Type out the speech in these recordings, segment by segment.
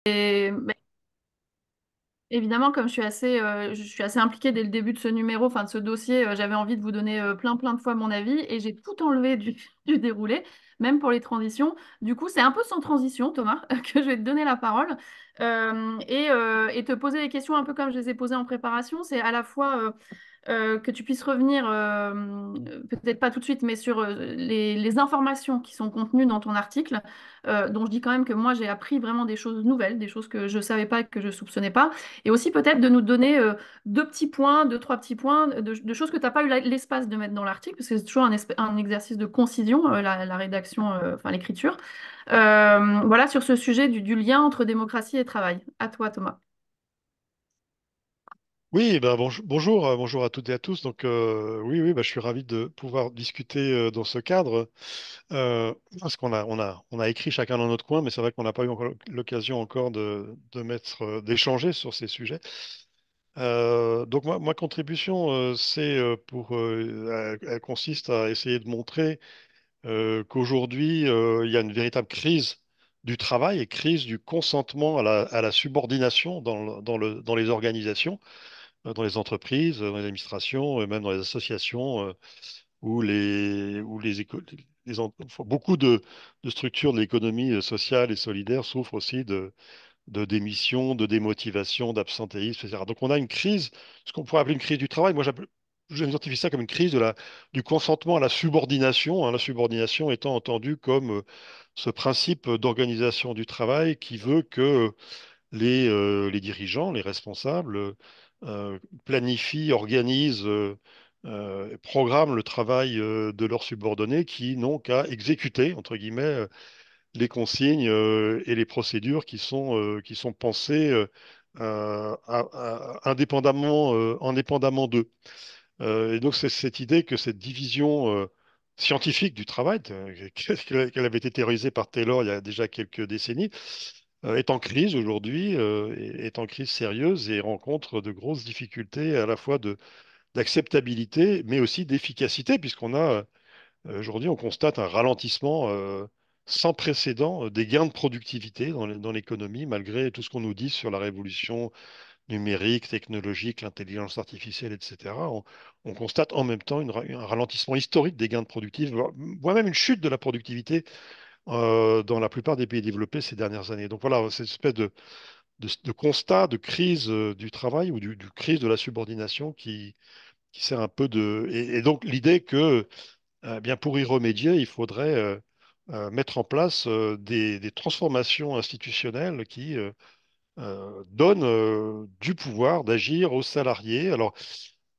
Et, évidemment, comme je suis assez impliquée dès le début de ce numéro, enfin de ce dossier, j'avais envie de vous donner plein de fois mon avis et j'ai tout enlevé du déroulé, même pour les transitions. Du coup, c'est un peu sans transition, Thomas, que je vais te donner la parole et te poser les questions un peu comme je les ai posées en préparation. C'est à la fois que tu puisses revenir, peut-être pas tout de suite, mais sur les informations qui sont contenues dans ton article, dont je dis quand même que moi j'ai appris vraiment des choses nouvelles, des choses que je savais pas et que je soupçonnais pas, et aussi peut-être de nous donner deux petits points, deux, trois petits points de choses que tu n'as pas eu l'espace de mettre dans l'article, parce que c'est toujours un exercice de concision, la rédaction, enfin l'écriture. Voilà sur ce sujet du lien entre démocratie et travail. À toi, Thomas. Oui, ben bonjour, bonjour à toutes et à tous. Donc oui, oui, ben, je suis ravi de pouvoir discuter dans ce cadre parce qu'on a écrit chacun dans notre coin, mais c'est vrai qu'on n'a pas eu encore l'occasion encore de mettre, d'échanger sur ces sujets. Donc ma contribution, c'est elle consiste à essayer de montrer qu'aujourd'hui il y a une véritable crise du travail et crise du consentement à la subordination dans les organisations dans les entreprises, dans les administrations, même dans les associations, où enfin, beaucoup de structures de l'économie sociale et solidaire souffrent aussi de démission, de démotivation, d'absentéisme, etc. Donc on a une crise, ce qu'on pourrait appeler une crise du travail. Je identifie ça comme une crise du consentement à la subordination, hein, la subordination étant entendue comme ce principe d'organisation du travail qui veut que les dirigeants, les responsables planifient, organisent, programment le travail de leurs subordonnés qui n'ont qu'à exécuter, entre guillemets, les consignes et les procédures qui sont pensées indépendamment d'eux. Et donc, c'est cette idée que cette division scientifique du travail, qu'elle avait été théorisée par Taylor il y a déjà quelques décennies, est en crise aujourd'hui, est en crise sérieuse et rencontre de grosses difficultés à la fois d'acceptabilité, mais aussi d'efficacité, puisqu'on a aujourd'hui, on constate un ralentissement sans précédent des gains de productivité dans l'économie, malgré tout ce qu'on nous dit sur la révolution numérique, technologique, l'intelligence artificielle, etc. On constate en même temps un ralentissement historique des gains de productivité, voire même une chute de la productivité dans la plupart des pays développés ces dernières années. Donc voilà, cette espèce de constat de crise du travail ou du crise de la subordination qui sert un peu de... Et donc l'idée que, bien pour y remédier, il faudrait mettre en place des transformations institutionnelles qui donnent du pouvoir d'agir aux salariés. Alors,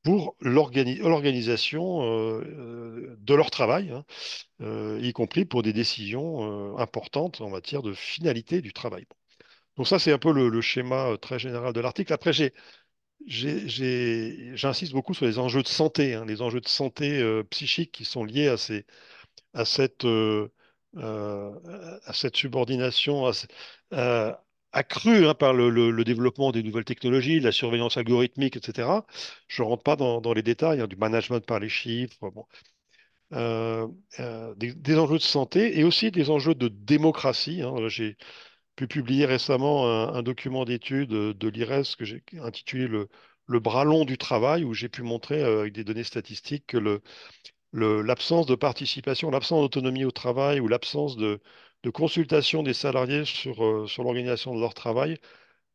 pour l'organisation de leur travail, hein, y compris pour des décisions importantes en matière de finalité du travail. Donc ça, c'est un peu le schéma très général de l'article. Après, j'insiste beaucoup sur les enjeux de santé, hein, les enjeux de santé psychique qui sont liés à cette, euh, euh, à cette subordination euh, accrue hein, par le développement des nouvelles technologies, la surveillance algorithmique, etc. Je ne rentre pas dans les détails hein, du management par les chiffres, bon. Euh, des enjeux de santé et aussi des enjeux de démocratie, hein. J'ai pu publier récemment un document d'étude de l'IRES que j'ai intitulé le bras long du travail, où j'ai pu montrer avec des données statistiques que l'absence de participation, l'absence d'autonomie au travail ou l'absence de consultation des salariés sur l'organisation de leur travail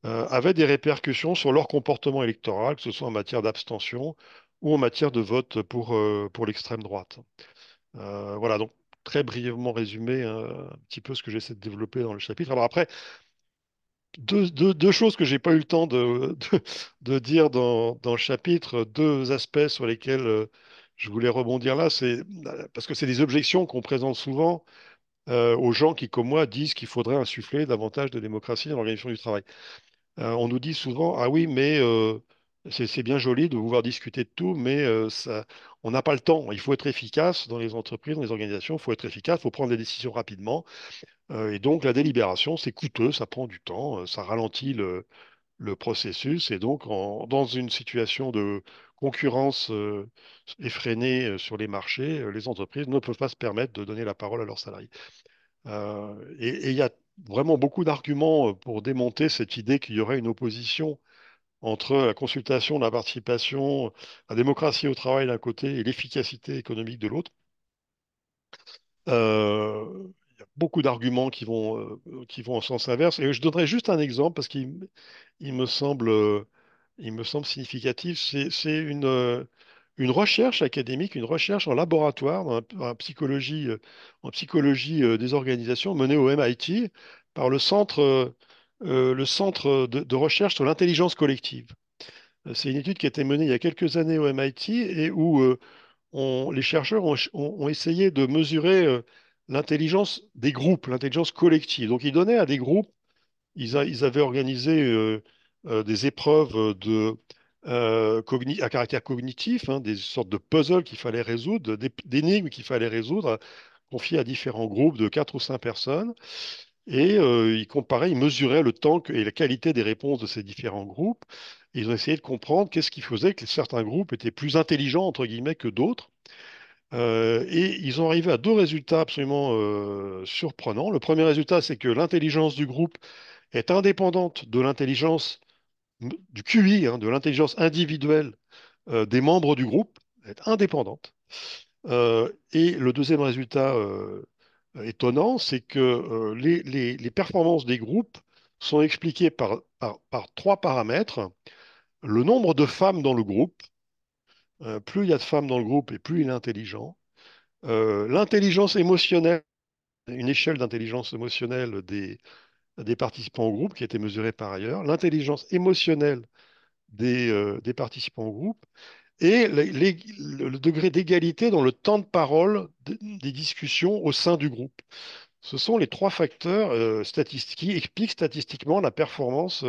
avait des répercussions sur leur comportement électoral, que ce soit en matière d'abstention ou en matière de vote pour l'extrême droite. Voilà, donc très brièvement résumé un petit peu ce que j'essaie de développer dans le chapitre. Alors après, deux choses que j'ai pas eu le temps de dire dans le chapitre, deux aspects sur lesquels je voulais rebondir là, c'est parce que c'est des objections qu'on présente souvent aux gens qui, comme moi, disent qu'il faudrait insuffler davantage de démocratie dans l'organisation du travail. On nous dit souvent, ah oui, mais c'est bien joli de vouloir discuter de tout, mais on n'a pas le temps. Il faut être efficace dans les entreprises, dans les organisations, il faut être efficace, il faut prendre des décisions rapidement. Et donc la délibération, c'est coûteux, ça prend du temps, ça ralentit le processus. Et donc dans une situation de concurrence effrénée sur les marchés, les entreprises ne peuvent pas se permettre de donner la parole à leurs salariés. Et il y a vraiment beaucoup d'arguments pour démonter cette idée qu'il y aurait une opposition entre la consultation, la participation, la démocratie au travail d'un côté et l'efficacité économique de l'autre. Il y a beaucoup d'arguments qui vont en sens inverse. Et je donnerai juste un exemple parce il me semble, il me semble significatif. C'est une recherche académique, une recherche en laboratoire en psychologie des organisations menée au MIT par le centre de recherche sur l'intelligence collective. C'est une étude qui a été menée il y a quelques années au MIT et où les chercheurs ont essayé de mesurer l'intelligence des groupes, l'intelligence collective. Donc, ils donnaient à des groupes, ils avaient organisé des épreuves à caractère cognitif, hein, des sortes de puzzles qu'il fallait résoudre, d'énigmes qu'il fallait résoudre, confiées à différents groupes de 4 ou 5 personnes. Et ils comparaient, ils mesuraient le temps et la qualité des réponses de ces différents groupes. Et ils ont essayé de comprendre qu'est-ce qui faisait que certains groupes étaient plus intelligents, entre guillemets, que d'autres. Et ils ont arrivé à 2 résultats absolument surprenants. Le premier résultat, c'est que l'intelligence du groupe est indépendante de l'intelligence du QI, hein, de l'intelligence individuelle des membres du groupe, elle est indépendante. Et le deuxième résultat étonnant, c'est que les performances des groupes sont expliquées par 3 paramètres. Le nombre de femmes dans le groupe, plus il y a de femmes dans le groupe et plus il est intelligent. L'intelligence émotionnelle, une échelle d'intelligence émotionnelle des participants au groupe qui a été mesurée par ailleurs, l'intelligence émotionnelle des participants au groupe et le degré d'égalité dans le temps de parole des discussions au sein du groupe. Ce sont les 3 facteurs statistiques qui expliquent statistiquement la performance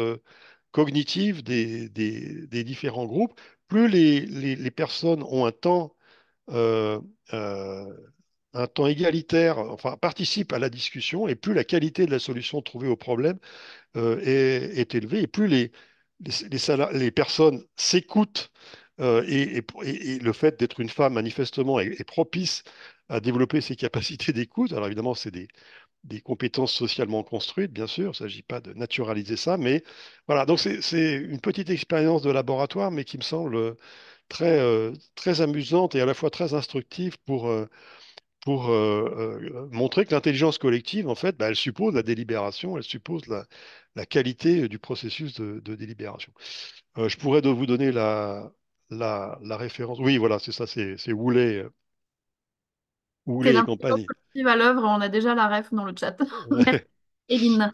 cognitive des différents groupes. Plus les personnes ont euh, euh, un temps égalitaire, enfin participent à la discussion, et plus la qualité de la solution trouvée au problème est élevée, et plus les personnes s'écoutent, et le fait d'être une femme, manifestement, est propice à développer ses capacités d'écoute. Alors évidemment, c'est des compétences socialement construites, bien sûr, il ne s'agit pas de naturaliser ça, mais voilà, donc c'est une petite expérience de laboratoire, mais qui me semble très amusante et à la fois très instructive pour montrer que l'intelligence collective, en fait, bah, elle suppose la délibération, elle suppose la qualité du processus de délibération. Je pourrais vous donner la référence. Oui, voilà, c'est ça, c'est C'est Woolley et l'intelligence compagnie. collective à l'œuvre, on a déjà la ref dans le chat. Merci, Ouais. Eline.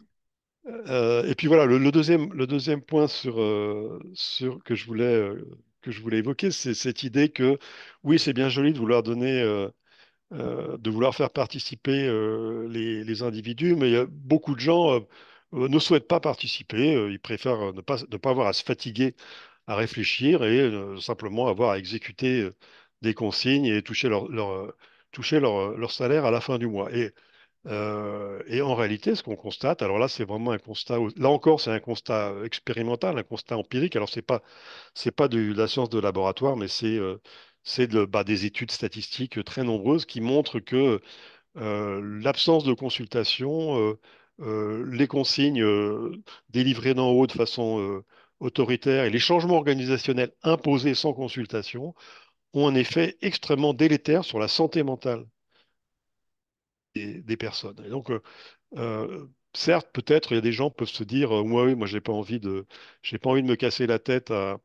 Et puis voilà, le deuxième point que je voulais évoquer, c'est cette idée que oui, c'est bien joli de vouloir de vouloir faire participer les individus, mais beaucoup de gens ne souhaitent pas participer. Ils préfèrent ne pas avoir à se fatiguer à réfléchir et simplement avoir à exécuter des consignes et toucher leur salaire à la fin du mois. Et en réalité, ce qu'on constate, alors là, c'est vraiment un constat, là encore, c'est un constat expérimental, un constat empirique. Alors, c'est pas de la science de laboratoire, mais des études statistiques très nombreuses qui montrent que l'absence de consultation, les consignes délivrées d'en haut de façon autoritaire et les changements organisationnels imposés sans consultation ont un effet extrêmement délétère sur la santé mentale des personnes. Et donc, certes, peut-être, il y a des gens qui peuvent se dire, oui, moi, j'ai pas envie de me casser la tête à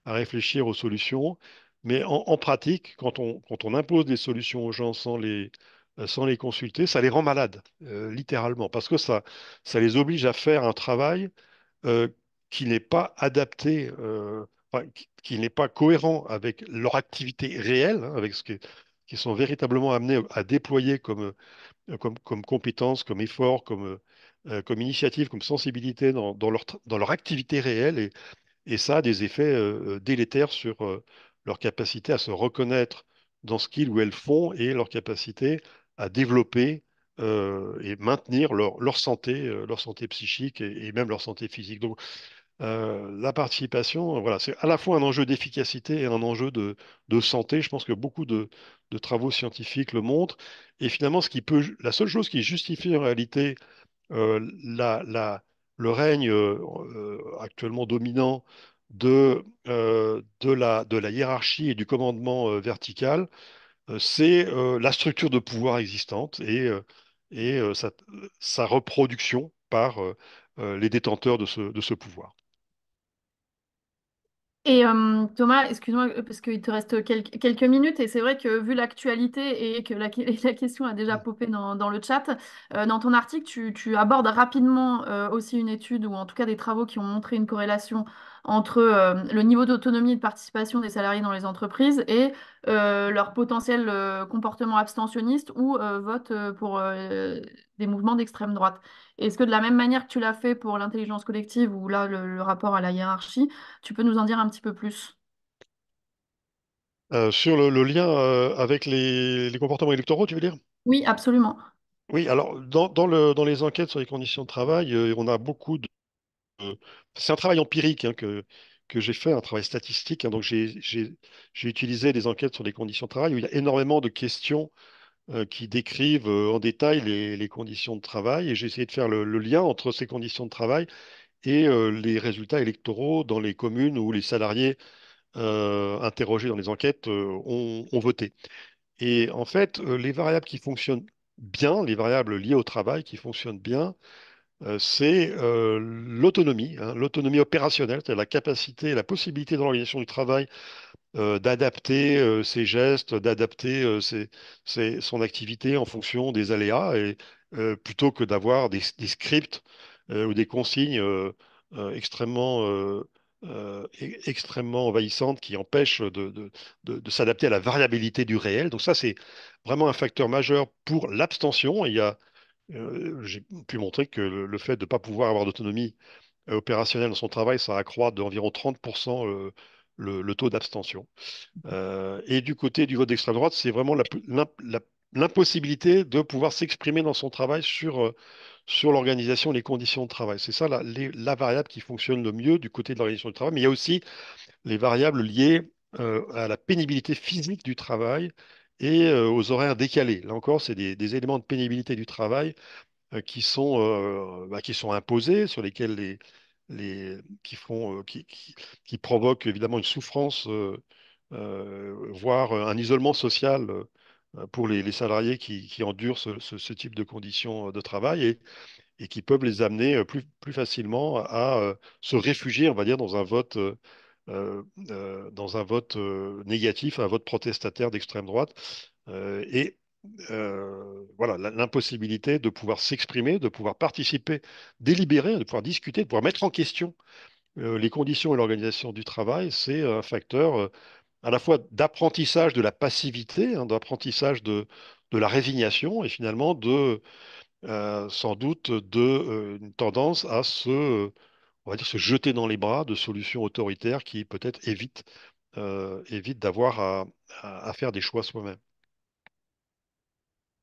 réfléchir aux solutions. Mais en pratique, quand on impose des solutions aux gens sans les consulter, ça les rend malades, littéralement, parce que ça les oblige à faire un travail euh, qui n'est pas adapté, enfin, qui n'est pas cohérent avec leur activité réelle, hein, avec qu'ils sont véritablement amenés à déployer comme compétence, comme effort, comme initiative, comme sensibilité dans leur activité réelle. Et ça a des effets délétères sur leur capacité à se reconnaître dans ce qu'ils ou elles font et leur capacité à développer et maintenir leur santé psychique et même leur santé physique. Donc, la participation, voilà, c'est à la fois un enjeu d'efficacité et un enjeu de santé. Je pense que beaucoup de travaux scientifiques le montrent. Et finalement, la seule chose qui justifie en réalité le règne actuellement dominant de la hiérarchie et du commandement vertical, c'est la structure de pouvoir existante et sa reproduction par les détenteurs de ce pouvoir. Et Thomas, excuse-moi, parce qu'il te reste quelques minutes, et c'est vrai que vu l'actualité et que la question a déjà popé dans le chat, dans ton article, tu abordes rapidement aussi une étude, ou en tout cas des travaux qui ont montré une corrélation entre le niveau d'autonomie et de participation des salariés dans les entreprises et leur potentiel comportement abstentionniste ou vote pour des mouvements d'extrême droite. Est-ce que de la même manière que tu l'as fait pour l'intelligence collective, ou là le rapport à la hiérarchie, tu peux nous en dire un petit peu plus? Sur le lien avec les comportements électoraux, tu veux dire? Oui, absolument. Oui, alors dans les enquêtes sur les conditions de travail, on a beaucoup de... c'est un travail empirique que j'ai fait, un travail statistique, hein. Donc j'ai utilisé des enquêtes sur les conditions de travail où il y a énormément de questions qui décrivent en détail les conditions de travail et j'ai essayé de faire le lien entre ces conditions de travail et les résultats électoraux dans les communes où les salariés interrogés dans les enquêtes ont voté. Et en fait, les variables qui fonctionnent bien, les variables liées au travail qui fonctionnent bien, c'est l'autonomie, hein, l'autonomie opérationnelle, c'est-à-dire la capacité, la possibilité dans l'organisation du travail d'adapter ses gestes, d'adapter son activité en fonction des aléas, et plutôt que d'avoir des scripts ou des consignes extrêmement envahissantes qui empêchent de s'adapter à la variabilité du réel. Donc ça, c'est vraiment un facteur majeur pour l'abstention. J'ai pu montrer que le fait de ne pas pouvoir avoir d'autonomie opérationnelle dans son travail, ça accroît d'environ 30% le taux d'abstention. Et du côté du vote d'extrême droite, c'est vraiment l'impossibilité de pouvoir s'exprimer dans son travail sur l'organisation et les conditions de travail. C'est ça la variable qui fonctionne le mieux du côté de l'organisation du travail. Mais il y a aussi les variables liées à la pénibilité physique du travail et aux horaires décalés. Là encore, c'est des éléments de pénibilité du travail qui sont imposés, sur lesquels qui provoquent évidemment une souffrance, voire un isolement social pour les salariés qui endurent ce type de conditions de travail et qui peuvent les amener plus facilement à se réfugier, on va dire, dans un vote négatif, un vote protestataire d'extrême droite. Et voilà, l'impossibilité de pouvoir s'exprimer, de pouvoir participer, délibérer, de pouvoir discuter, de pouvoir mettre en question les conditions et l'organisation du travail, c'est un facteur à la fois d'apprentissage de la passivité, hein, d'apprentissage de la résignation et finalement sans doute une tendance à on va dire, se jeter dans les bras de solutions autoritaires qui peut-être évitent d'avoir à faire des choix soi-même.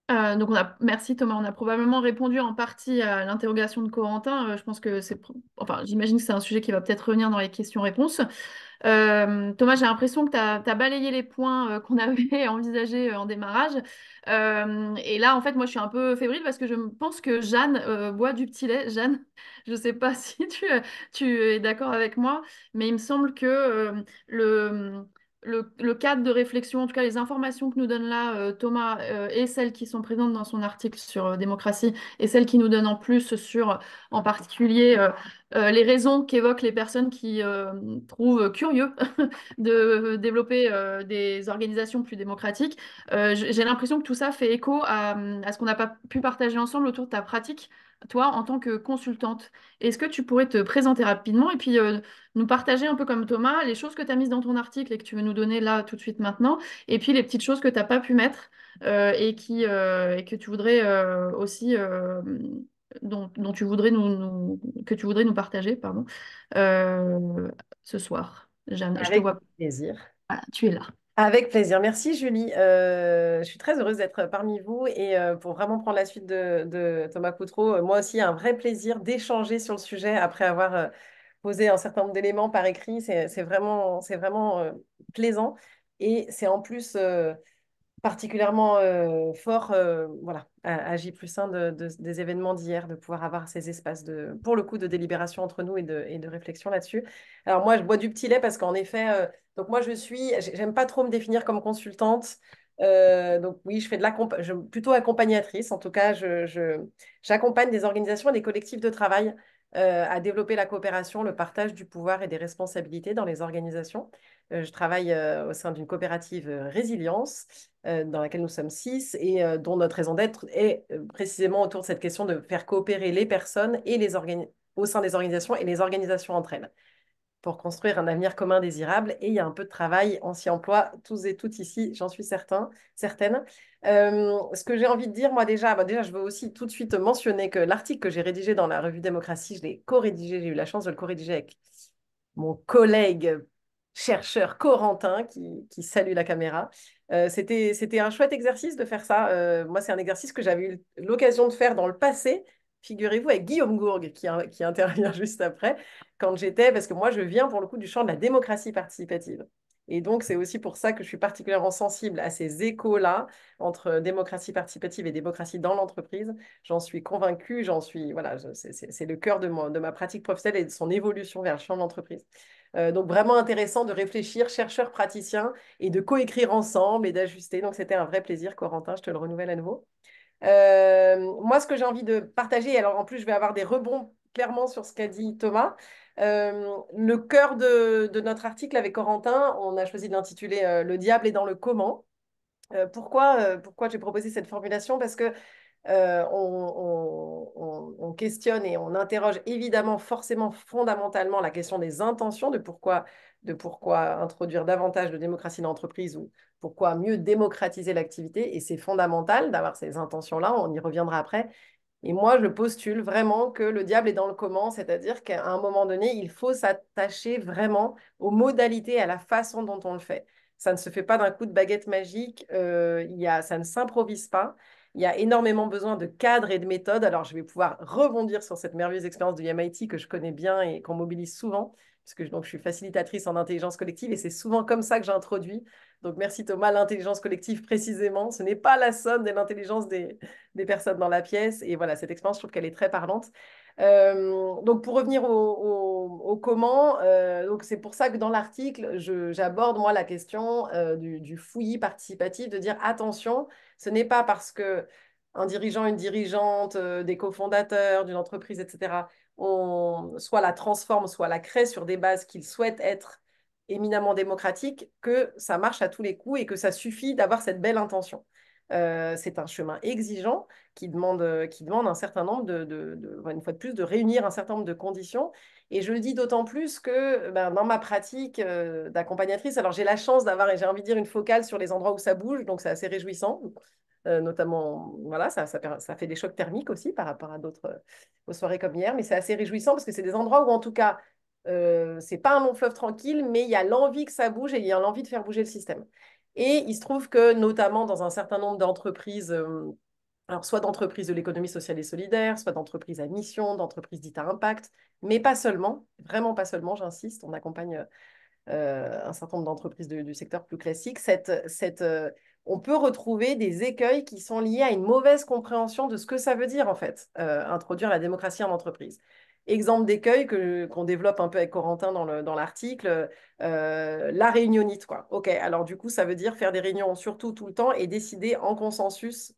Donc merci Thomas, on a probablement répondu en partie à l'interrogation de Corentin. Je pense que enfin, j'imagine que c'est un sujet qui va peut-être revenir dans les questions-réponses. Thomas, j'ai l'impression que tu as balayé les points qu'on avait envisagés en démarrage. Et là, en fait, moi, je suis un peu fébrile parce que je pense que Jeanne boit du petit lait. Jeanne, je ne sais pas si tu es d'accord avec moi, mais il me semble que le, le cadre de réflexion, en tout cas les informations que nous donne là Thomas et celles qui sont présentes dans son article sur démocratie et celles qui nous donnent en plus sur, en particulier, les raisons qu'évoquent les personnes qui trouvent curieux de développer des organisations plus démocratiques. J'ai l'impression que tout ça fait écho à ce qu'on n'a pas pu partager ensemble autour de ta pratique, toi, en tant que consultante. Est-ce que tu pourrais te présenter rapidement et puis nous partager un peu comme Thomas les choses que tu as mises dans ton article et que tu veux nous donner là tout de suite maintenant, et puis les petites choses que tu n'as pas pu mettre et que tu voudrais aussi dont tu voudrais que tu voudrais nous partager, pardon, ce soir. Jeanne, je te Avec vois. plaisir. Voilà, tu es là. Avec plaisir. Merci Julie. Je suis très heureuse d'être parmi vous et pour vraiment prendre la suite de Thomas Coutreau, moi aussi un vrai plaisir d'échanger sur le sujet après avoir posé un certain nombre d'éléments par écrit. C'est vraiment plaisant et c'est en plus particulièrement fort voilà, à J+1 des événements d'hier, de pouvoir avoir ces espaces pour le coup de délibération entre nous et de réflexion là-dessus. Alors moi, je bois du petit lait parce qu'en effet, donc moi j'aime pas trop me définir comme consultante. Donc oui, je fais plutôt accompagnatrice. En tout cas, j'accompagne des organisations et des collectifs de travail à développer la coopération, le partage du pouvoir et des responsabilités dans les organisations. Je travaille au sein d'une coopérative Résilience, dans laquelle nous sommes 6 et dont notre raison d'être est précisément autour de cette question de faire coopérer les personnes et au sein des organisations et les organisations entre elles pour construire un avenir commun désirable. Et il y a un peu de travail, on s'y emploie tous et toutes ici, j'en suis certaine. Ce que j'ai envie de dire, moi déjà, je veux aussi tout de suite mentionner que l'article que j'ai rédigé dans la revue Démocratie, je l'ai co-rédigé, j'ai eu la chance de le co-rédiger avec mon collègue chercheur Corentin qui salue la caméra. C'était un chouette exercice de faire ça. Moi, c'est un exercice que j'avais eu l'occasion de faire dans le passé, figurez-vous, avec Guillaume Gourgue qui intervient juste après, parce que moi, je viens pour le coup du champ de la démocratie participative. Et donc, c'est aussi pour ça que je suis particulièrement sensible à ces échos-là entre démocratie participative et démocratie dans l'entreprise. J'en suis convaincue, voilà, c'est le cœur de ma pratique professionnelle et de son évolution vers le champ de l'entreprise. Donc, vraiment intéressant de réfléchir, chercheurs, praticiens, et de coécrire ensemble et d'ajuster. Donc, c'était un vrai plaisir, Corentin, je te le renouvelle à nouveau. Moi, ce que j'ai envie de partager, alors en plus, je vais avoir des rebonds clairement sur ce qu'a dit Thomas. Le cœur de notre article avec Corentin, on a choisi de l'intituler Le diable est dans le comment. Pourquoi j'ai proposé cette formulation? Parce que on questionne et on interroge évidemment forcément fondamentalement la question des intentions, de pourquoi introduire davantage de démocratie dans l'entreprise ou pourquoi mieux démocratiser l'activité. Et c'est fondamental d'avoir ces intentions-là, on y reviendra après. Et moi, je postule vraiment que le diable est dans le comment, c'est-à-dire qu'à un moment donné, il faut s'attacher vraiment aux modalités, à la façon dont on le fait. Ça ne se fait pas d'un coup de baguette magique, ça ne s'improvise pas. Il y a énormément besoin de cadres et de méthodes. Alors, je vais pouvoir rebondir sur cette merveilleuse expérience du MIT que je connais bien et qu'on mobilise souvent, puisque donc, je suis facilitatrice en intelligence collective et c'est souvent comme ça que j'introduis. Donc, merci Thomas, l'intelligence collective précisément. Ce n'est pas la somme de l'intelligence des personnes dans la pièce. Et voilà, cette expérience, je trouve qu'elle est très parlante. Donc, pour revenir au comment, donc c'est pour ça que dans l'article, j'aborde moi la question du fouillis participatif, de dire attention, ce n'est pas parce que un dirigeant, une dirigeante, des cofondateurs d'une entreprise, etc., soit la transforme, soit la crée sur des bases qu'ils souhaitent être éminemment démocratiques, que ça marche à tous les coups et que ça suffit d'avoir cette belle intention. C'est un chemin exigeant qui demande un certain nombre une fois de plus, de réunir un certain nombre de conditions. Et je le dis d'autant plus que dans ma pratique d'accompagnatrice, alors j'ai la chance d'avoir, et j'ai envie de dire, une focale sur les endroits où ça bouge, donc c'est assez réjouissant. Notamment, voilà, ça fait des chocs thermiques aussi par rapport à d'autres aux soirées comme hier, mais c'est assez réjouissant parce que c'est des endroits où, en tout cas, c'est pas un long fleuve tranquille, mais il y a l'envie que ça bouge et il y a l'envie de faire bouger le système. Et il se trouve que, notamment dans un certain nombre d'entreprises, alors soit d'entreprises de l'économie sociale et solidaire, soit d'entreprises à mission, d'entreprises dites à impact, mais pas seulement, vraiment pas seulement, j'insiste, on accompagne un certain nombre d'entreprises du secteur plus classique, on peut retrouver des écueils qui sont liés à une mauvaise compréhension de ce que ça veut dire, en fait, introduire la démocratie en entreprise. Exemple d'écueil qu'on développe un peu avec Corentin dans l'article, la réunionnite, quoi. OK, alors du coup, ça veut dire faire des réunions surtout tout le temps et décider en consensus,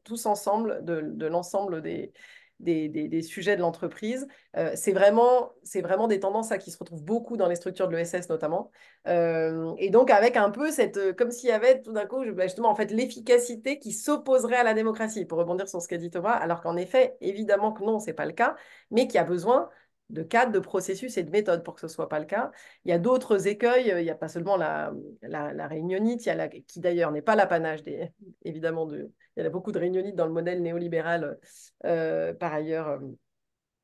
tous ensemble, de l'ensemble des sujets de l'entreprise. C'est vraiment des tendances qui se retrouvent beaucoup dans les structures de l'ESS notamment. Et donc avec un peu comme s'il y avait tout d'un coup justement en fait l'efficacité qui s'opposerait à la démocratie, pour rebondir sur ce qu'a dit Thomas, alors qu'en effet, évidemment que non, c'est pas le cas, mais qu'il y a besoin de cadres, de processus et de méthodes pour que ce soit pas le cas. Il y a d'autres écueils, il n'y a pas seulement la réunionnite, qui d'ailleurs n'est pas l'apanage évidemment il y a beaucoup de réunionites dans le modèle néolibéral par ailleurs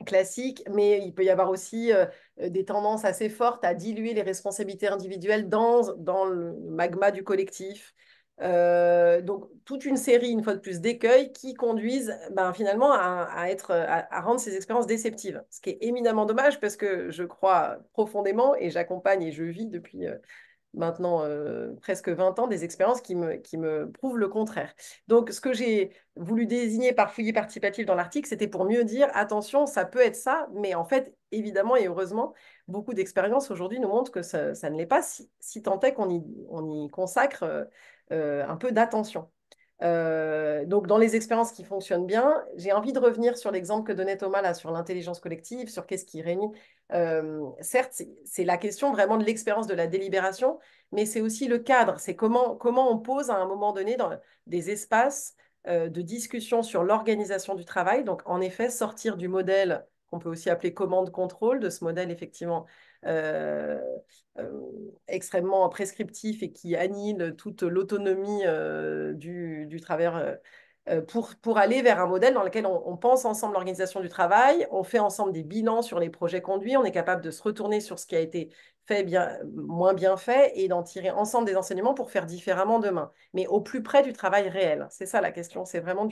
classique, mais il peut y avoir aussi des tendances assez fortes à diluer les responsabilités individuelles dans le magma du collectif. Donc, toute une série, une fois de plus, d'écueils qui conduisent finalement à rendre ces expériences déceptives. Ce qui est éminemment dommage parce que je crois profondément et j'accompagne et je vis maintenant presque 20 ans, des expériences qui me prouvent le contraire. Donc, ce que j'ai voulu désigner par fouillis participatif dans l'article, c'était pour mieux dire, attention, ça peut être ça, mais en fait, évidemment et heureusement, beaucoup d'expériences aujourd'hui nous montrent que ça ne l'est pas, si tant est on y consacre un peu d'attention. Donc, dans les expériences qui fonctionnent bien, j'ai envie de revenir sur l'exemple que donnait Thomas là, sur l'intelligence collective, sur qu'est-ce qui réunit. Certes, c'est la question vraiment de l'expérience de la délibération, mais c'est aussi le cadre. C'est comment on pose à un moment donné dans des espaces de discussion sur l'organisation du travail. Donc, en effet, sortir du modèle qu'on peut aussi appeler commande-contrôle, de ce modèle effectivement euh, euh, extrêmement prescriptif et qui annihile toute l'autonomie du travailleur pour aller vers un modèle dans lequel on pense ensemble l'organisation du travail, on fait ensemble des bilans sur les projets conduits, on est capable de se retourner sur ce qui a été fait bien, moins bien fait et d'en tirer ensemble des enseignements pour faire différemment demain, mais au plus près du travail réel. C'est ça la question, c'est vraiment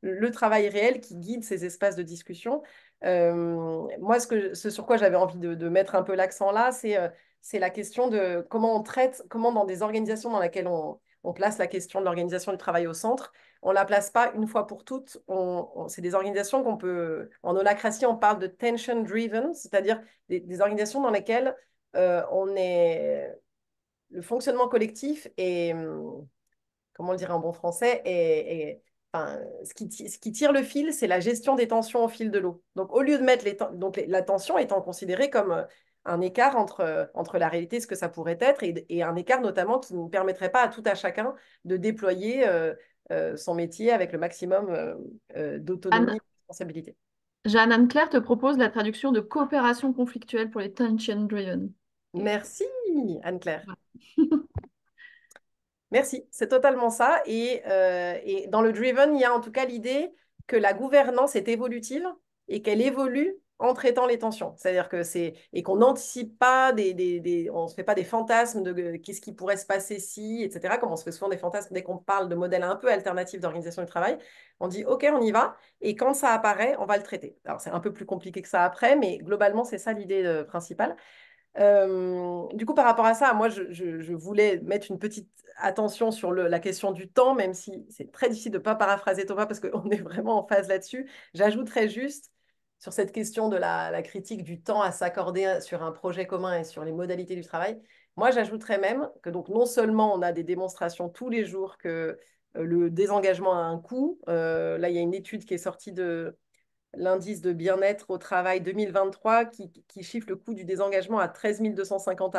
le travail réel qui guide ces espaces de discussion. Moi, ce sur quoi j'avais envie de mettre un peu l'accent là, c'est la question de comment on traite, comment dans des organisations dans lesquelles on place la question de l'organisation du travail au centre, on ne la place pas une fois pour toutes. C'est des organisations qu'on peut, en holacratie, on parle de tension driven, c'est-à-dire des organisations dans lesquelles le fonctionnement collectif est, comment le dire en bon français, enfin, ce qui tire le fil, c'est la gestion des tensions au fil de l'eau. Donc, au lieu de mettre la tension étant considérée comme un écart entre la réalité, ce que ça pourrait être, et un écart notamment qui ne permettrait pas à tout à chacun de déployer son métier avec le maximum d'autonomie et Anne, de responsabilité. Jeanne Anne-Claire te propose la traduction de coopération conflictuelle pour les tension driven. Et- Merci, Anne-Claire. voilà. Merci, c'est totalement ça. Et dans le driven, il y a en tout cas l'idée que la gouvernance est évolutive et qu'elle évolue en traitant les tensions. C'est-à-dire que et qu'on n'anticipe pas on se fait pas des fantasmes de qu'est-ce qui pourrait se passer si, etc. Comme on se fait souvent des fantasmes dès qu'on parle de modèles un peu alternatifs d'organisation du travail. On dit, OK, on y va. Et quand ça apparaît, on va le traiter. Alors, c'est un peu plus compliqué que ça après, mais globalement, c'est ça l'idée principale. Du coup, par rapport à ça, moi, je voulais mettre une petite attention sur la question du temps, même si c'est très difficile de ne pas paraphraser Thomas parce qu'on est vraiment en phase là-dessus. J'ajouterais juste sur cette question de la critique du temps à s'accorder sur un projet commun et sur les modalités du travail. Moi, j'ajouterais même que donc non seulement on a des démonstrations tous les jours que le désengagement a un coût. Là, il y a une étude qui est sortie de l'indice de bien-être au travail 2023 qui chiffre le coût du désengagement à 13 250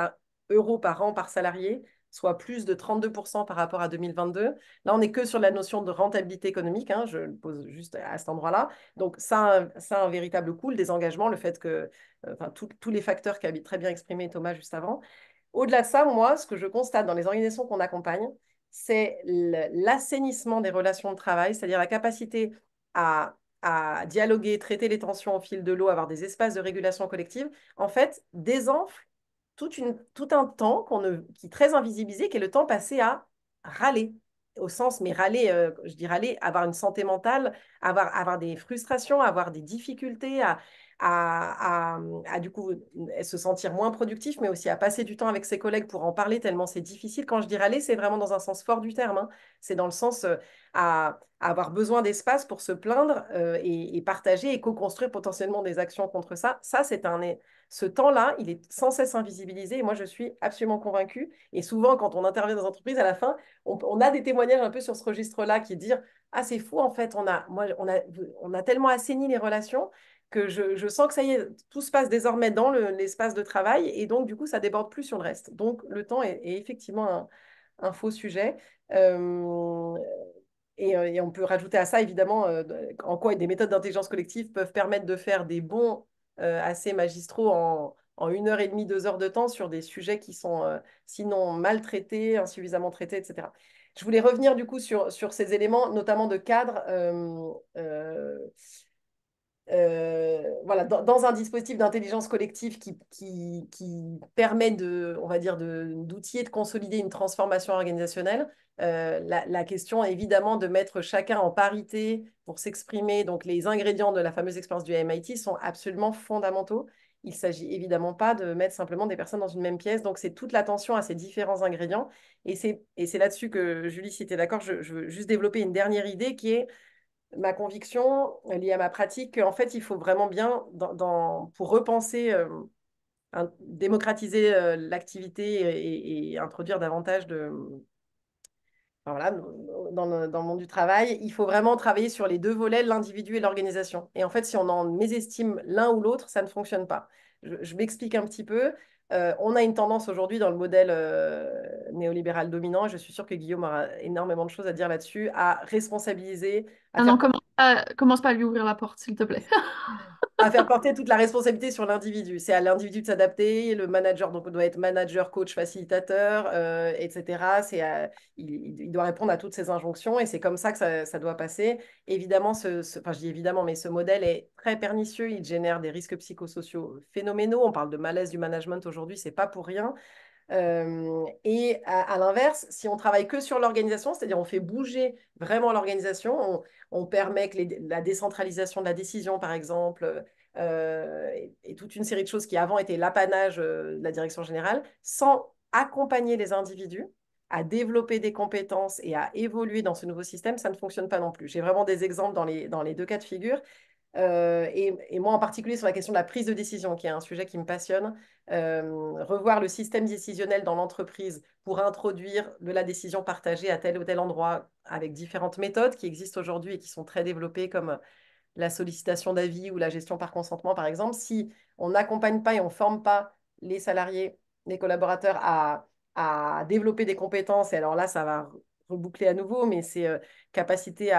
euros par an par salarié, soit plus de 32% par rapport à 2022. Là, on n'est que sur la notion de rentabilité économique, hein, je le pose juste à cet endroit-là. Donc, ça a un véritable coût, le désengagement, le fait que, enfin, tous les facteurs qui avaient très bien exprimé Thomas juste avant. Au-delà de ça, moi, ce que je constate dans les organisations qu'on accompagne, c'est l'assainissement des relations de travail, c'est-à-dire la capacité à dialoguer, traiter les tensions au fil de l'eau, avoir des espaces de régulation collective, en fait, désenfle tout un temps qui est très invisibilisé, qui est le temps passé à râler. Au sens, mais râler, je dis râler, avoir une santé mentale, avoir des frustrations, avoir des difficultés, du coup se sentir moins productif, mais aussi à passer du temps avec ses collègues pour en parler tellement c'est difficile. Quand je dis râler, c'est vraiment dans un sens fort du terme, hein. C'est dans le sens à avoir besoin d'espace pour se plaindre et partager et co-construire potentiellement des actions contre ça. Ce temps-là, il est sans cesse invisibilisé et moi, je suis absolument convaincue. Et souvent, quand on intervient dans les entreprises, à la fin, on a des témoignages un peu sur ce registre-là qui est de dire, ah, c'est fou, en fait, on a tellement assaini les relations que je sens que ça y est, tout se passe désormais dans l'espace de travail et donc, du coup, ça déborde plus sur le reste. Donc, le temps est effectivement un faux sujet. Euh, et on peut rajouter à ça, évidemment, en quoi des méthodes d'intelligence collective peuvent permettre de faire des bons assez magistraux en 1 heure et demie, 2 heures de temps sur des sujets qui sont sinon mal traités, insuffisamment traités, etc. Je voulais revenir du coup sur ces éléments, notamment de cadre. Voilà, dans un dispositif d'intelligence collective qui permet on va dire, d'outiller, de consolider une transformation organisationnelle, la question évidemment de mettre chacun en parité pour s'exprimer, donc les ingrédients de la fameuse expérience du MIT sont absolument fondamentaux. Il ne s'agit évidemment pas de mettre simplement des personnes dans une même pièce. Donc, c'est toute l'attention à ces différents ingrédients. Et c'est là-dessus que, Julie, si tu es d'accord, je veux juste développer une dernière idée qui est ma conviction liée à ma pratique, qu'en fait, il faut vraiment bien, pour repenser, démocratiser l'activité et introduire davantage de, enfin, voilà, dans le monde du travail, il faut vraiment travailler sur les deux volets, l'individu et l'organisation. Et en fait, si on en mésestime l'un ou l'autre, ça ne fonctionne pas. Je m'explique un petit peu. On a une tendance aujourd'hui dans le modèle néolibéral dominant, et je suis sûre que Guillaume aura énormément de choses à dire là-dessus, à responsabiliser, à Ah faire non, commence pas à lui ouvrir la porte, s'il te plaît. porter toute la responsabilité sur l'individu. C'est à l'individu de s'adapter. Le manager donc, doit être manager, coach, facilitateur, etc. Il doit répondre à toutes ces injonctions et c'est comme ça que ça doit passer. Évidemment, enfin, je dis évidemment, mais ce modèle est très pernicieux. Il génère des risques psychosociaux phénoménaux. On parle de malaise du management aujourd'hui, c'est pas pour rien. Et à l'inverse, si on travaille que sur l'organisation, c'est-à-dire on fait bouger vraiment l'organisation, on permet que la décentralisation de la décision, par exemple, et toute une série de choses qui avant étaient l'apanage de la direction générale, sans accompagner les individus à développer des compétences et à évoluer dans ce nouveau système, ça ne fonctionne pas non plus. J'ai vraiment des exemples dans les deux cas de figure. Et moi en particulier sur la question de la prise de décision, qui est un sujet qui me passionne, revoir le système décisionnel dans l'entreprise pour introduire de la décision partagée à tel ou tel endroit avec différentes méthodes qui existent aujourd'hui et qui sont très développées comme la sollicitation d'avis ou la gestion par consentement, par exemple. Si on n'accompagne pas et on ne forme pas les salariés, les collaborateurs à développer des compétences, et alors là, ça va reboucler à nouveau, mais c'est capacité